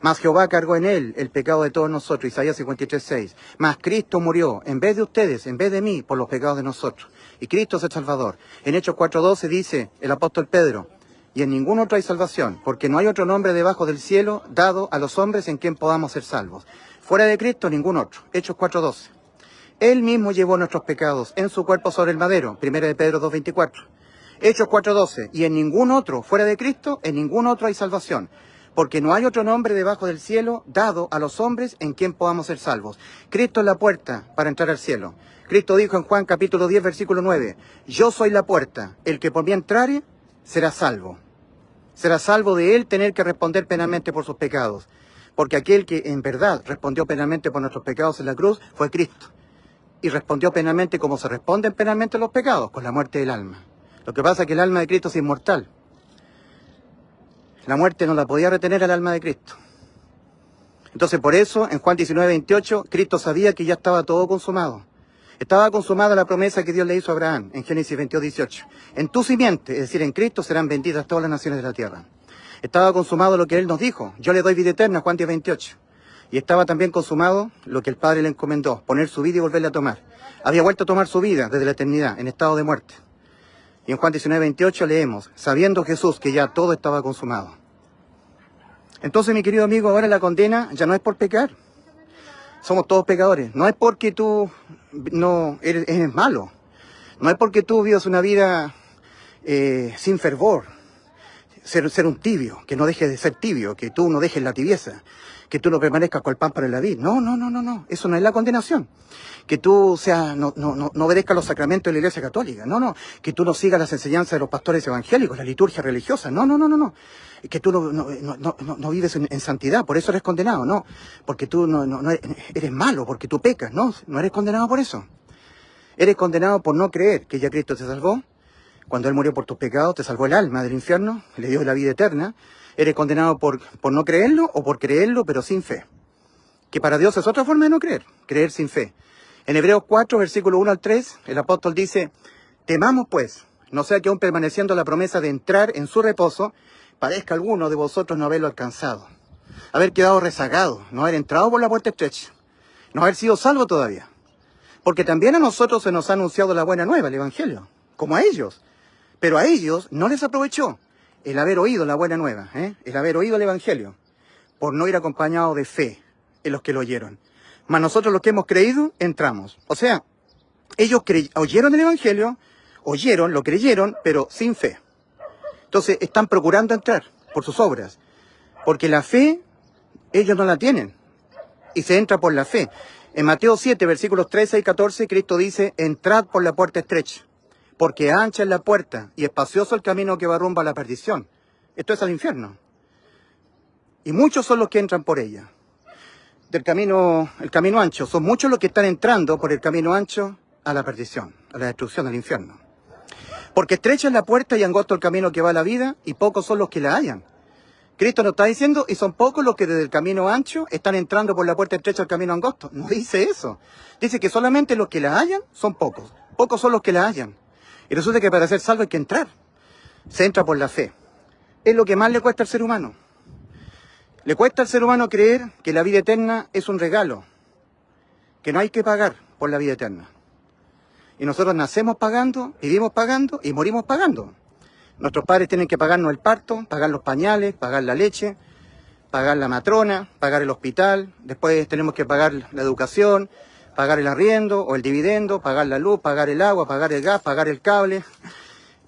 Mas Jehová cargó en él el pecado de todos nosotros. Isaías 53:6. Mas Cristo murió, en vez de ustedes, en vez de mí, por los pecados de nosotros. Y Cristo es el Salvador. En Hechos 4:12 dice el apóstol Pedro, y en ningún otro hay salvación, porque no hay otro nombre debajo del cielo dado a los hombres en quien podamos ser salvos. Fuera de Cristo, ningún otro. Hechos 4:12. Él mismo llevó nuestros pecados en su cuerpo sobre el madero. 1 Pedro 2:24. Hechos 4:12. Y en ningún otro, fuera de Cristo, en ningún otro hay salvación. Porque no hay otro nombre debajo del cielo dado a los hombres en quien podamos ser salvos. Cristo es la puerta para entrar al cielo. Cristo dijo en Juan capítulo 10, versículo 9, yo soy la puerta, el que por mí entrare será salvo. Será salvo de él tener que responder penalmente por sus pecados. Porque aquel que en verdad respondió penalmente por nuestros pecados en la cruz fue Cristo. Y respondió penalmente como se responden penalmente los pecados, con la muerte del alma. Lo que pasa es que el alma de Cristo es inmortal. La muerte no la podía retener al alma de Cristo. Entonces por eso, en Juan 19:28, Cristo sabía que ya estaba todo consumado. Estaba consumada la promesa que Dios le hizo a Abraham, en Génesis 22:18. En tu simiente, es decir, en Cristo, serán benditas todas las naciones de la tierra. Estaba consumado lo que Él nos dijo, yo le doy vida eterna, Juan 10:28. Y estaba también consumado lo que el Padre le encomendó, poner su vida y volverla a tomar. Había vuelto a tomar su vida desde la eternidad, en estado de muerte. Y en Juan 19:28 leemos, sabiendo Jesús que ya todo estaba consumado. Entonces, mi querido amigo, ahora la condena ya no es por pecar. Somos todos pecadores. No es porque tú no eres malo. No es porque tú vivas una vida sin fervor. Ser un tibio, que no dejes de ser tibio, que tú no dejes la tibieza, que tú no permanezcas con el pan para la vid. No. Eso no es la condenación. Que tú no obedezcas los sacramentos de la Iglesia Católica. No. Que tú no sigas las enseñanzas de los pastores evangélicos, la liturgia religiosa. No. Que tú no vives en santidad, por eso eres condenado. No, porque tú no eres malo, porque tú pecas. No eres condenado por eso. Eres condenado por no creer que ya Cristo te salvó. Cuando Él murió por tus pecados, te salvó el alma del infierno, le dio la vida eterna. Eres condenado por no creerlo o por creerlo, pero sin fe. Que para Dios es otra forma de no creer, creer sin fe. En Hebreos 4, versículo 1 al 3, el apóstol dice, temamos pues, no sea que aún permaneciendo la promesa de entrar en su reposo, parezca alguno de vosotros no haberlo alcanzado, haber quedado rezagado, no haber entrado por la puerta estrecha, no haber sido salvo todavía. Porque también a nosotros se nos ha anunciado la buena nueva, el Evangelio, como a ellos. Pero a ellos no les aprovechó el haber oído la buena nueva, el haber oído el Evangelio, por no ir acompañado de fe en los que lo oyeron. Mas nosotros los que hemos creído, entramos. O sea, ellos oyeron el Evangelio, lo creyeron, pero sin fe. Entonces están procurando entrar por sus obras, porque la fe ellos no la tienen, y se entra por la fe. En Mateo 7, versículos 13 y 14, Cristo dice, entrad por la puerta estrecha, porque ancha es la puerta y espacioso el camino que va rumbo a la perdición. Esto es al infierno. Y muchos son los que entran por ella. El camino ancho, son muchos los que están entrando por el camino ancho a la perdición, a la destrucción, al infierno. Porque estrecha es la puerta y angosto el camino que va a la vida, y pocos son los que la hallan. Cristo nos está diciendo, y son pocos los que desde el camino ancho están entrando por la puerta estrecha al camino angosto. No dice eso. Dice que solamente los que la hallan son pocos. Pocos son los que la hallan. Y resulta que para ser salvo hay que entrar. Se entra por la fe. Es lo que más le cuesta al ser humano. Le cuesta al ser humano creer que la vida eterna es un regalo, que no hay que pagar por la vida eterna. Y nosotros nacemos pagando, vivimos pagando y morimos pagando. Nuestros padres tienen que pagarnos el parto, pagar los pañales, pagar la leche, pagar la matrona, pagar el hospital. Después tenemos que pagar la educación, pagar el arriendo o el dividendo, pagar la luz, pagar el agua, pagar el gas, pagar el cable.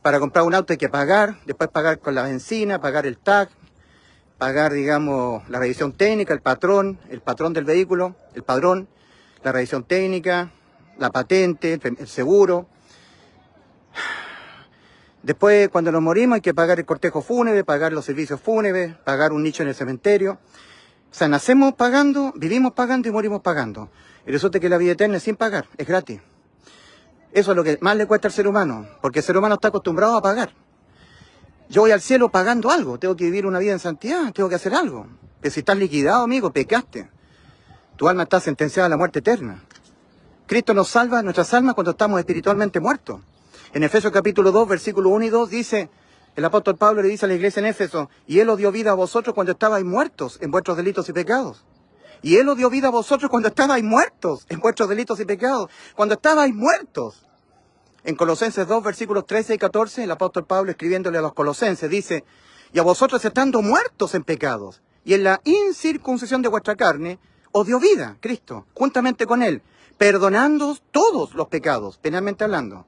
Para comprar un auto hay que pagar, después pagar con la benzina, pagar el TAC, pagar, digamos, la revisión técnica, el patrón del vehículo, el padrón, la revisión técnica, la patente, el seguro. Después, cuando nos morimos, hay que pagar el cortejo fúnebre, pagar los servicios fúnebres, pagar un nicho en el cementerio. O sea, nacemos pagando, vivimos pagando y morimos pagando. Y resulta que la vida eterna es sin pagar, es gratis. Eso es lo que más le cuesta al ser humano, porque el ser humano está acostumbrado a pagar. Yo voy al cielo pagando algo, tengo que vivir una vida en santidad, tengo que hacer algo. Pero si estás liquidado, amigo, pecaste. Tu alma está sentenciada a la muerte eterna. Cristo nos salva nuestras almas cuando estamos espiritualmente muertos. En Efesios capítulo 2, versículo 1 y 2 dice, el apóstol Pablo le dice a la iglesia en Éfeso, y Él os dio vida a vosotros cuando estabais muertos en vuestros delitos y pecados. Y Él os dio vida a vosotros cuando estabais muertos en vuestros delitos y pecados. Cuando estabais muertos. En Colosenses 2, versículos 13 y 14, el apóstol Pablo escribiéndole a los colosenses dice, y a vosotros estando muertos en pecados, y en la incircuncisión de vuestra carne, os dio vida, Cristo, juntamente con Él, perdonándoos todos los pecados, penalmente hablando,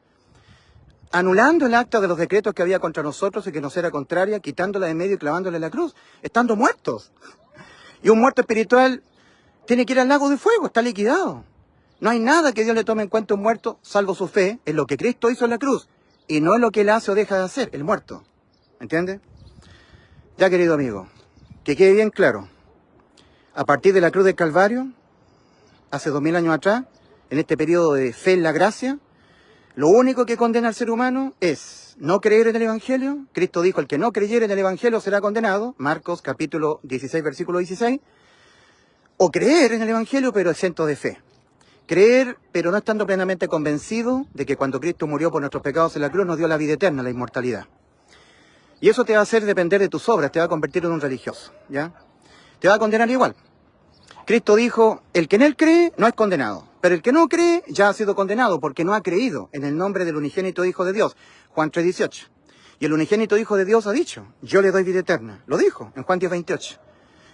anulando el acta de los decretos que había contra nosotros y que nos era contraria, quitándola de medio y clavándola en la cruz, estando muertos. Y un muerto espiritual tiene que ir al lago de fuego, está liquidado. No hay nada que Dios le tome en cuenta a un muerto, salvo su fe en lo que Cristo hizo en la cruz, y no en lo que él hace o deja de hacer, el muerto. ¿Entiende? Ya, querido amigo, que quede bien claro, a partir de la cruz del Calvario, hace 2000 años atrás, en este periodo de fe en la gracia, lo único que condena al ser humano es no creer en el Evangelio. Cristo dijo, el que no creyere en el Evangelio será condenado, Marcos capítulo 16, versículo 16, o creer en el Evangelio pero exento de fe. Creer, pero no estando plenamente convencido de que cuando Cristo murió por nuestros pecados en la cruz nos dio la vida eterna, la inmortalidad. Y eso te va a hacer depender de tus obras, te va a convertir en un religioso, ¿ya? Te va a condenar igual. Cristo dijo, el que en él cree no es condenado, pero el que no cree ya ha sido condenado porque no ha creído en el nombre del unigénito Hijo de Dios. Juan 3:18. Y el unigénito Hijo de Dios ha dicho, yo le doy vida eterna. Lo dijo en Juan 10:28.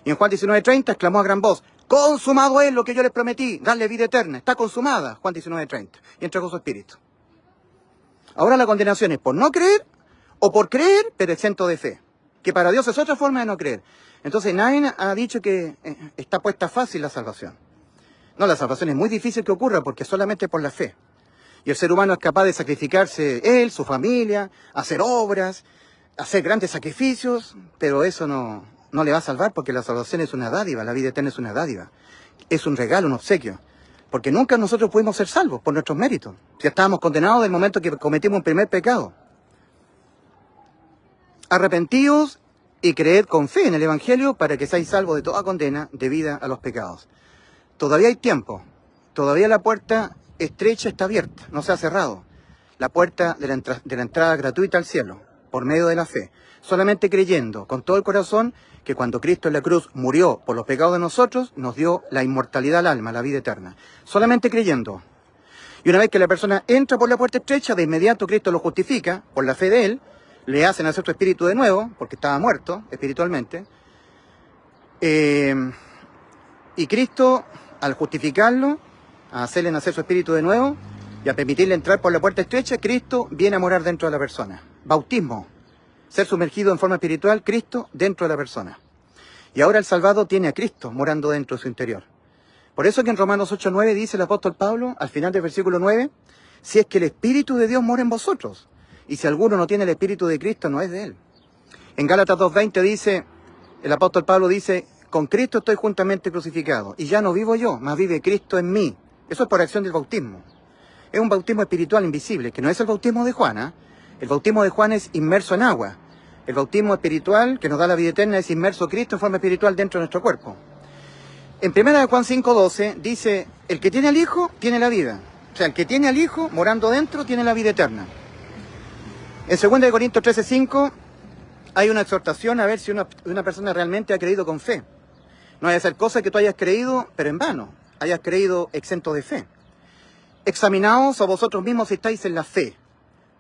Y en Juan 19:30 exclamó a gran voz, consumado es lo que yo les prometí, darle vida eterna. Está consumada, Juan 19:30. Y entregó su espíritu. Ahora la condenación es por no creer o por creer, pero exento de fe. Que para Dios es otra forma de no creer. Entonces nadie ha dicho que está puesta fácil la salvación. No, la salvación es muy difícil que ocurra porque solamente por la fe. Y el ser humano es capaz de sacrificarse él, su familia, hacer obras, hacer grandes sacrificios, pero eso no le va a salvar porque la salvación es una dádiva, la vida eterna es una dádiva. Es un regalo, un obsequio. Porque nunca nosotros pudimos ser salvos por nuestros méritos. Ya estábamos condenados del momento que cometimos un primer pecado. Arrepentíos y creed con fe en el Evangelio para que seáis salvos de toda condena debida a los pecados. Todavía hay tiempo, todavía la puerta estrecha está abierta, no se ha cerrado. La puerta de la entrada gratuita al cielo, por medio de la fe. Solamente creyendo con todo el corazón que cuando Cristo en la cruz murió por los pecados de nosotros, nos dio la inmortalidad al alma, la vida eterna. Solamente creyendo. Y una vez que la persona entra por la puerta estrecha, de inmediato Cristo lo justifica por la fe de él, le hace nacer su espíritu de nuevo, porque estaba muerto espiritualmente. Y Cristo, al justificarlo, a hacerle nacer su espíritu de nuevo y a permitirle entrar por la puerta estrecha, Cristo viene a morar dentro de la persona. Bautismo, ser sumergido en forma espiritual, Cristo dentro de la persona. Y ahora el salvado tiene a Cristo morando dentro de su interior. Por eso que en Romanos 8:9 dice el apóstol Pablo, al final del versículo 9, si es que el Espíritu de Dios mora en vosotros, y si alguno no tiene el Espíritu de Cristo, no es de él. En Gálatas 2:20 dice, el apóstol Pablo dice, con Cristo estoy juntamente crucificado, y ya no vivo yo, mas vive Cristo en mí. Eso es por acción del bautismo. Es un bautismo espiritual invisible, que no es el bautismo de Juan, ¿eh? El bautismo de Juan es inmerso en agua. El bautismo espiritual, que nos da la vida eterna, es inmerso Cristo en forma espiritual dentro de nuestro cuerpo. En 1 Juan 5:12 dice, el que tiene al Hijo, tiene la vida. O sea, el que tiene al Hijo, morando dentro, tiene la vida eterna. En 2 Corintios 13:5 hay una exhortación a ver si una persona realmente ha creído con fe. No hay que hacer cosas que tú hayas creído, pero en vano. Hayas creído exento de fe. Examinaos a vosotros mismos si estáis en la fe.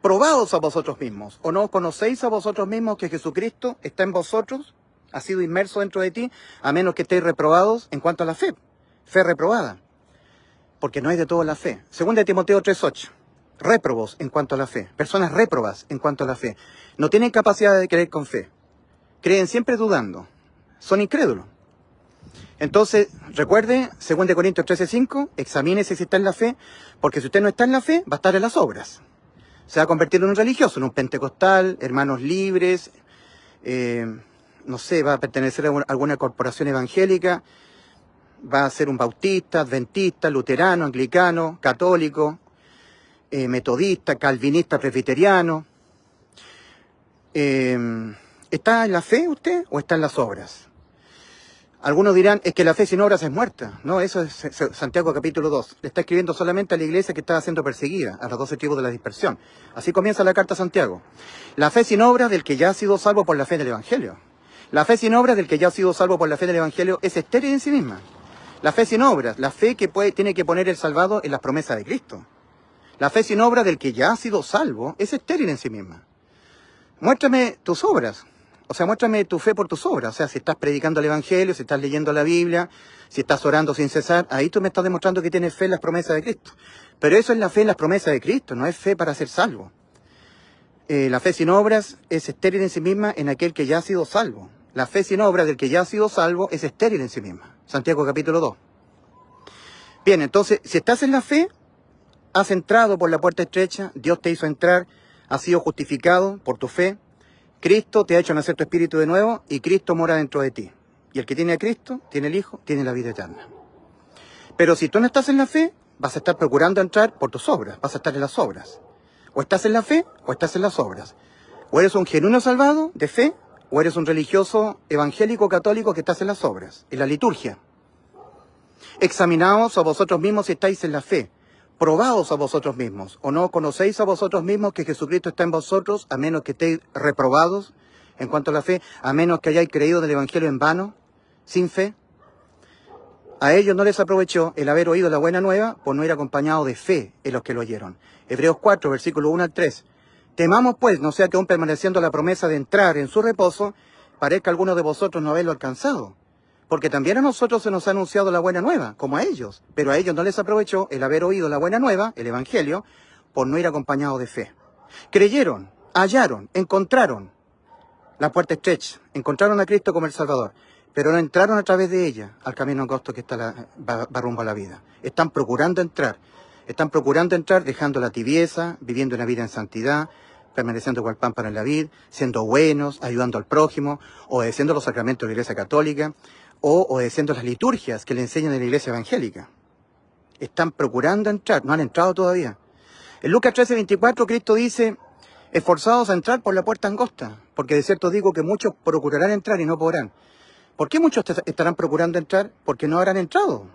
Probaos a vosotros mismos. ¿O no conocéis a vosotros mismos que Jesucristo está en vosotros? Ha sido inmerso dentro de ti, a menos que estéis reprobados en cuanto a la fe. Fe reprobada. Porque no hay de todo la fe. 2 Timoteo 3:8. Réprobos en cuanto a la fe. Personas réprobas en cuanto a la fe. No tienen capacidad de creer con fe. Creen siempre dudando. Son incrédulos. Entonces, recuerde, 2 Corintios 13:5, examínese si está en la fe, porque si usted no está en la fe, va a estar en las obras. Se va a convertir en un religioso, en un pentecostal, hermanos libres, no sé, va a pertenecer a alguna corporación evangélica, va a ser un bautista, adventista, luterano, anglicano, católico, metodista, calvinista, presbiteriano. ¿Está en la fe usted o está en las obras? Algunos dirán, es que la fe sin obras es muerta. No, eso es Santiago capítulo 2. Le está escribiendo solamente a la iglesia que está siendo perseguida, a las 12 tribus de la dispersión. Así comienza la carta a Santiago. La fe sin obras del que ya ha sido salvo por la fe del Evangelio. La fe sin obras del que ya ha sido salvo por la fe del Evangelio es estéril en sí misma. La fe sin obras, la fe que tiene que poner el salvado en las promesas de Cristo. La fe sin obras del que ya ha sido salvo es estéril en sí misma. Muéstrame tus obras. O sea, muéstrame tu fe por tus obras. O sea, si estás predicando el Evangelio, si estás leyendo la Biblia, si estás orando sin cesar, ahí tú me estás demostrando que tienes fe en las promesas de Cristo. Pero eso es la fe en las promesas de Cristo, no es fe para ser salvo. La fe sin obras es estéril en sí misma en aquel que ya ha sido salvo. La fe sin obras del que ya ha sido salvo es estéril en sí misma. Santiago capítulo 2. Bien, entonces, si estás en la fe, has entrado por la puerta estrecha, Dios te hizo entrar, has sido justificado por tu fe, Cristo te ha hecho nacer tu espíritu de nuevo y Cristo mora dentro de ti. Y el que tiene a Cristo, tiene el Hijo, tiene la vida eterna. Pero si tú no estás en la fe, vas a estar procurando entrar por tus obras, vas a estar en las obras. O estás en la fe o estás en las obras. O eres un genuino salvado de fe, o eres un religioso evangélico católico que estás en las obras, en la liturgia. Examinaos a vosotros mismos si estáis en la fe. Probaos a vosotros mismos, o no conocéis a vosotros mismos que Jesucristo está en vosotros, a menos que estéis reprobados en cuanto a la fe, a menos que hayáis creído del Evangelio en vano, sin fe. A ellos no les aprovechó el haber oído la buena nueva por no ir acompañado de fe en los que lo oyeron. Hebreos 4, versículo 1 al 3. Temamos pues, no sea que aún permaneciendo la promesa de entrar en su reposo, parezca alguno de vosotros no haberlo alcanzado. Porque también a nosotros se nos ha anunciado la buena nueva, como a ellos. Pero a ellos no les aprovechó el haber oído la buena nueva, el Evangelio, por no ir acompañado de fe. Creyeron, hallaron, encontraron la puerta estrecha, encontraron a Cristo como el Salvador, pero no entraron a través de ella al camino angosto que está va rumbo a la vida. Están procurando entrar dejando la tibieza, viviendo una vida en santidad, permaneciendo cual pámpano en la vid, siendo buenos, ayudando al prójimo, obedeciendo los sacramentos de la Iglesia Católica, o obedeciendo las liturgias que le enseñan en la Iglesia Evangélica. Están procurando entrar, no han entrado todavía. En Lucas 13:24 Cristo dice, esforzados a entrar por la puerta angosta, porque de cierto digo que muchos procurarán entrar y no podrán. ¿Por qué muchos estarán procurando entrar? Porque no habrán entrado.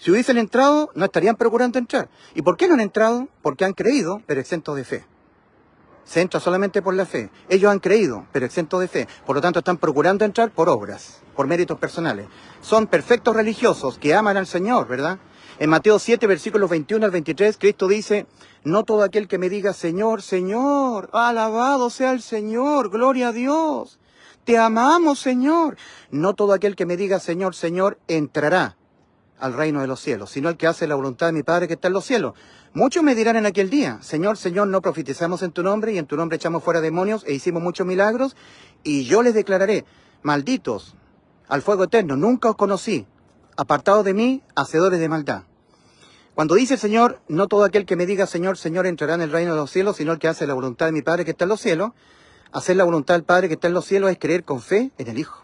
Si hubiesen entrado, no estarían procurando entrar. ¿Y por qué no han entrado? Porque han creído, pero exentos de fe. Se entra solamente por la fe. Ellos han creído, pero exentos de fe. Por lo tanto, están procurando entrar por obras, por méritos personales. Son perfectos religiosos que aman al Señor, ¿verdad? En Mateo 7, versículos 21 al 23, Cristo dice, no todo aquel que me diga, Señor, Señor, alabado sea el Señor, gloria a Dios, te amamos, Señor. No todo aquel que me diga, Señor, Señor, entrará al reino de los cielos, sino el que hace la voluntad de mi Padre que está en los cielos. Muchos me dirán en aquel día, Señor, Señor, no profetizamos en tu nombre y en tu nombre echamos fuera demonios e hicimos muchos milagros, y yo les declararé, malditos al fuego eterno, nunca os conocí, apartados de mí, hacedores de maldad. Cuando dice el Señor, no todo aquel que me diga Señor, Señor entrará en el reino de los cielos, sino el que hace la voluntad de mi Padre que está en los cielos, hacer la voluntad del Padre que está en los cielos es creer con fe en el Hijo.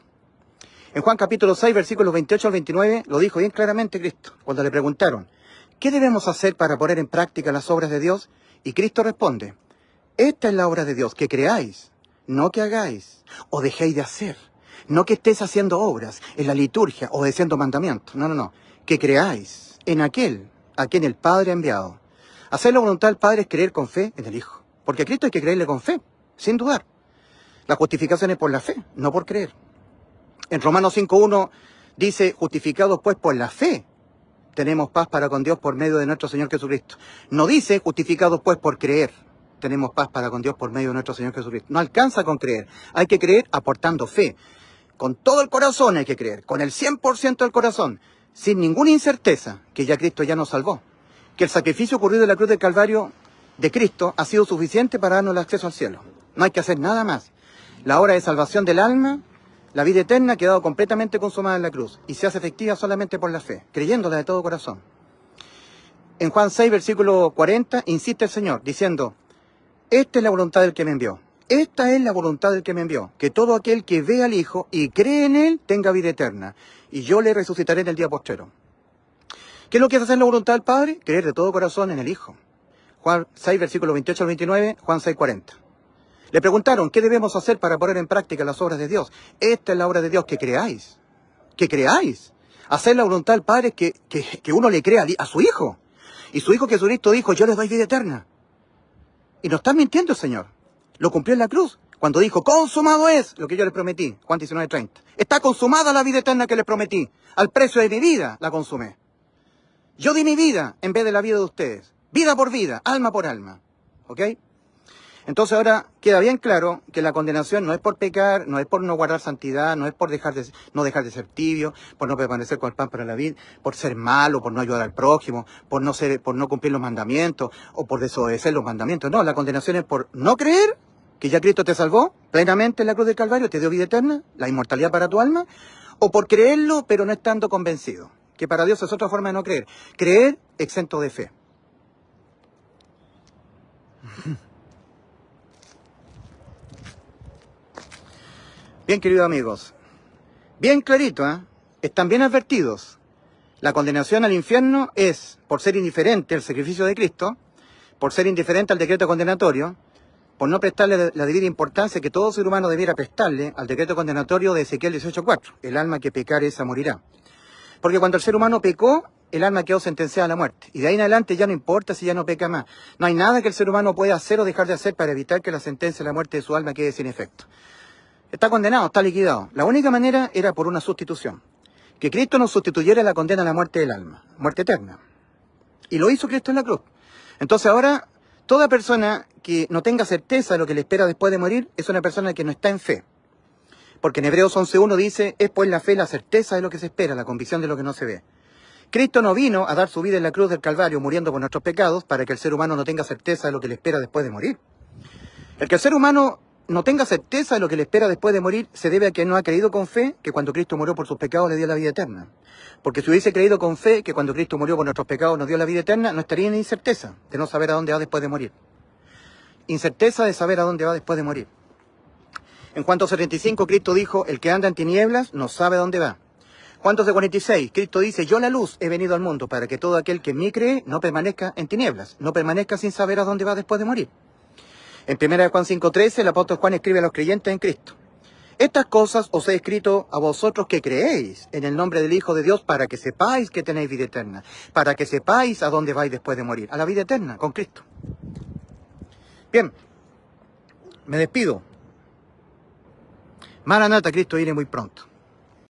En Juan capítulo 6, versículos 28 al 29, lo dijo bien claramente Cristo, cuando le preguntaron, ¿qué debemos hacer para poner en práctica las obras de Dios? Y Cristo responde, esta es la obra de Dios, que creáis, no que hagáis, o dejéis de hacer. No que estés haciendo obras en la liturgia, obedeciendo mandamientos. No, no, no. Que creáis en aquel a quien el Padre ha enviado. Hacer la voluntad del Padre es creer con fe en el Hijo. Porque a Cristo hay que creerle con fe, sin dudar. La justificación es por la fe, no por creer. En Romanos 5.1 dice, justificados pues por la fe, tenemos paz para con Dios por medio de nuestro Señor Jesucristo. No dice, justificados pues por creer, tenemos paz para con Dios por medio de nuestro Señor Jesucristo. No alcanza con creer, hay que creer aportando fe. Con todo el corazón hay que creer, con el 100% del corazón, sin ninguna incerteza, que ya Cristo ya nos salvó. Que el sacrificio ocurrido en la cruz del Calvario de Cristo ha sido suficiente para darnos el acceso al cielo. No hay que hacer nada más. La obra de salvación del alma, la vida eterna, ha quedado completamente consumada en la cruz y se hace efectiva solamente por la fe, creyéndola de todo corazón. En Juan 6, versículo 40, insiste el Señor, diciendo, esta es la voluntad del que me envió. Esta es la voluntad del que me envió, que todo aquel que ve al Hijo y cree en Él tenga vida eterna, y yo le resucitaré en el día postrero. ¿Qué es lo que es hacer la voluntad del Padre? Creer de todo corazón en el Hijo. Juan 6, versículos 28 al 29, Juan 6, 40. Le preguntaron, ¿qué debemos hacer para poner en práctica las obras de Dios? Esta es la obra de Dios, que creáis. Que creáis. Hacer la voluntad del Padre es que uno le crea a su Hijo. Y su Hijo Jesucristo dijo, yo les doy vida eterna. Y no está mintiendo el Señor. Lo cumplió en la cruz, cuando dijo, consumado es lo que yo les prometí, Juan 19:30. Está consumada la vida eterna que les prometí, al precio de mi vida la consumé. Yo di mi vida en vez de la vida de ustedes, vida por vida, alma por alma, ¿ok? Entonces ahora queda bien claro que la condenación no es por pecar, no es por no guardar santidad, no es por no dejar de ser tibio, por no permanecer con el pan para la vida, por ser malo, por no ayudar al prójimo, por no cumplir los mandamientos o por desobedecer los mandamientos. No, la condenación es por no creer que ya Cristo te salvó plenamente en la cruz del Calvario, te dio vida eterna, la inmortalidad para tu alma, o por creerlo pero no estando convencido, que para Dios es otra forma de no creer. Creer exento de fe. Bien, queridos amigos, bien clarito, ¿eh? Están bien advertidos. La condenación al infierno es por ser indiferente al sacrificio de Cristo, por ser indiferente al decreto condenatorio, por no prestarle la debida importancia que todo ser humano debiera prestarle al decreto condenatorio de Ezequiel 18:4, el alma que pecare esa morirá. Porque cuando el ser humano pecó, el alma quedó sentenciada a la muerte. Y de ahí en adelante ya no importa si ya no peca más. No hay nada que el ser humano pueda hacer o dejar de hacer para evitar que la sentencia de la muerte de su alma quede sin efecto. Está condenado, está liquidado. La única manera era por una sustitución. Que Cristo nos sustituyera la condena a la muerte del alma, muerte eterna. Y lo hizo Cristo en la cruz. Entonces ahora, toda persona que no tenga certeza de lo que le espera después de morir, es una persona que no está en fe. Porque en Hebreos 11:1 dice, es pues la fe la certeza de lo que se espera, la convicción de lo que no se ve. Cristo no vino a dar su vida en la cruz del Calvario muriendo por nuestros pecados para que el ser humano no tenga certeza de lo que le espera después de morir. El que el ser humano no tenga certeza de lo que le espera después de morir se debe a que no ha creído con fe que cuando Cristo murió por sus pecados le dio la vida eterna. Porque si hubiese creído con fe que cuando Cristo murió por nuestros pecados nos dio la vida eterna, no estaría en incerteza de no saber a dónde va después de morir. Incerteza de saber a dónde va después de morir. En Juan 12:35 Cristo dijo, el que anda en tinieblas no sabe a dónde va. Juan 12:46, Cristo dice, yo la luz he venido al mundo para que todo aquel que en mí cree no permanezca en tinieblas, no permanezca sin saber a dónde va después de morir. En 1 Juan 5:13 el apóstol Juan escribe a los creyentes en Cristo, Estas cosas os he escrito a vosotros que creéis en el nombre del Hijo de Dios para que sepáis que tenéis vida eterna, para que sepáis a dónde vais después de morir, a la vida eterna con Cristo. Bien, me despido. Maranata, Cristo viene muy pronto.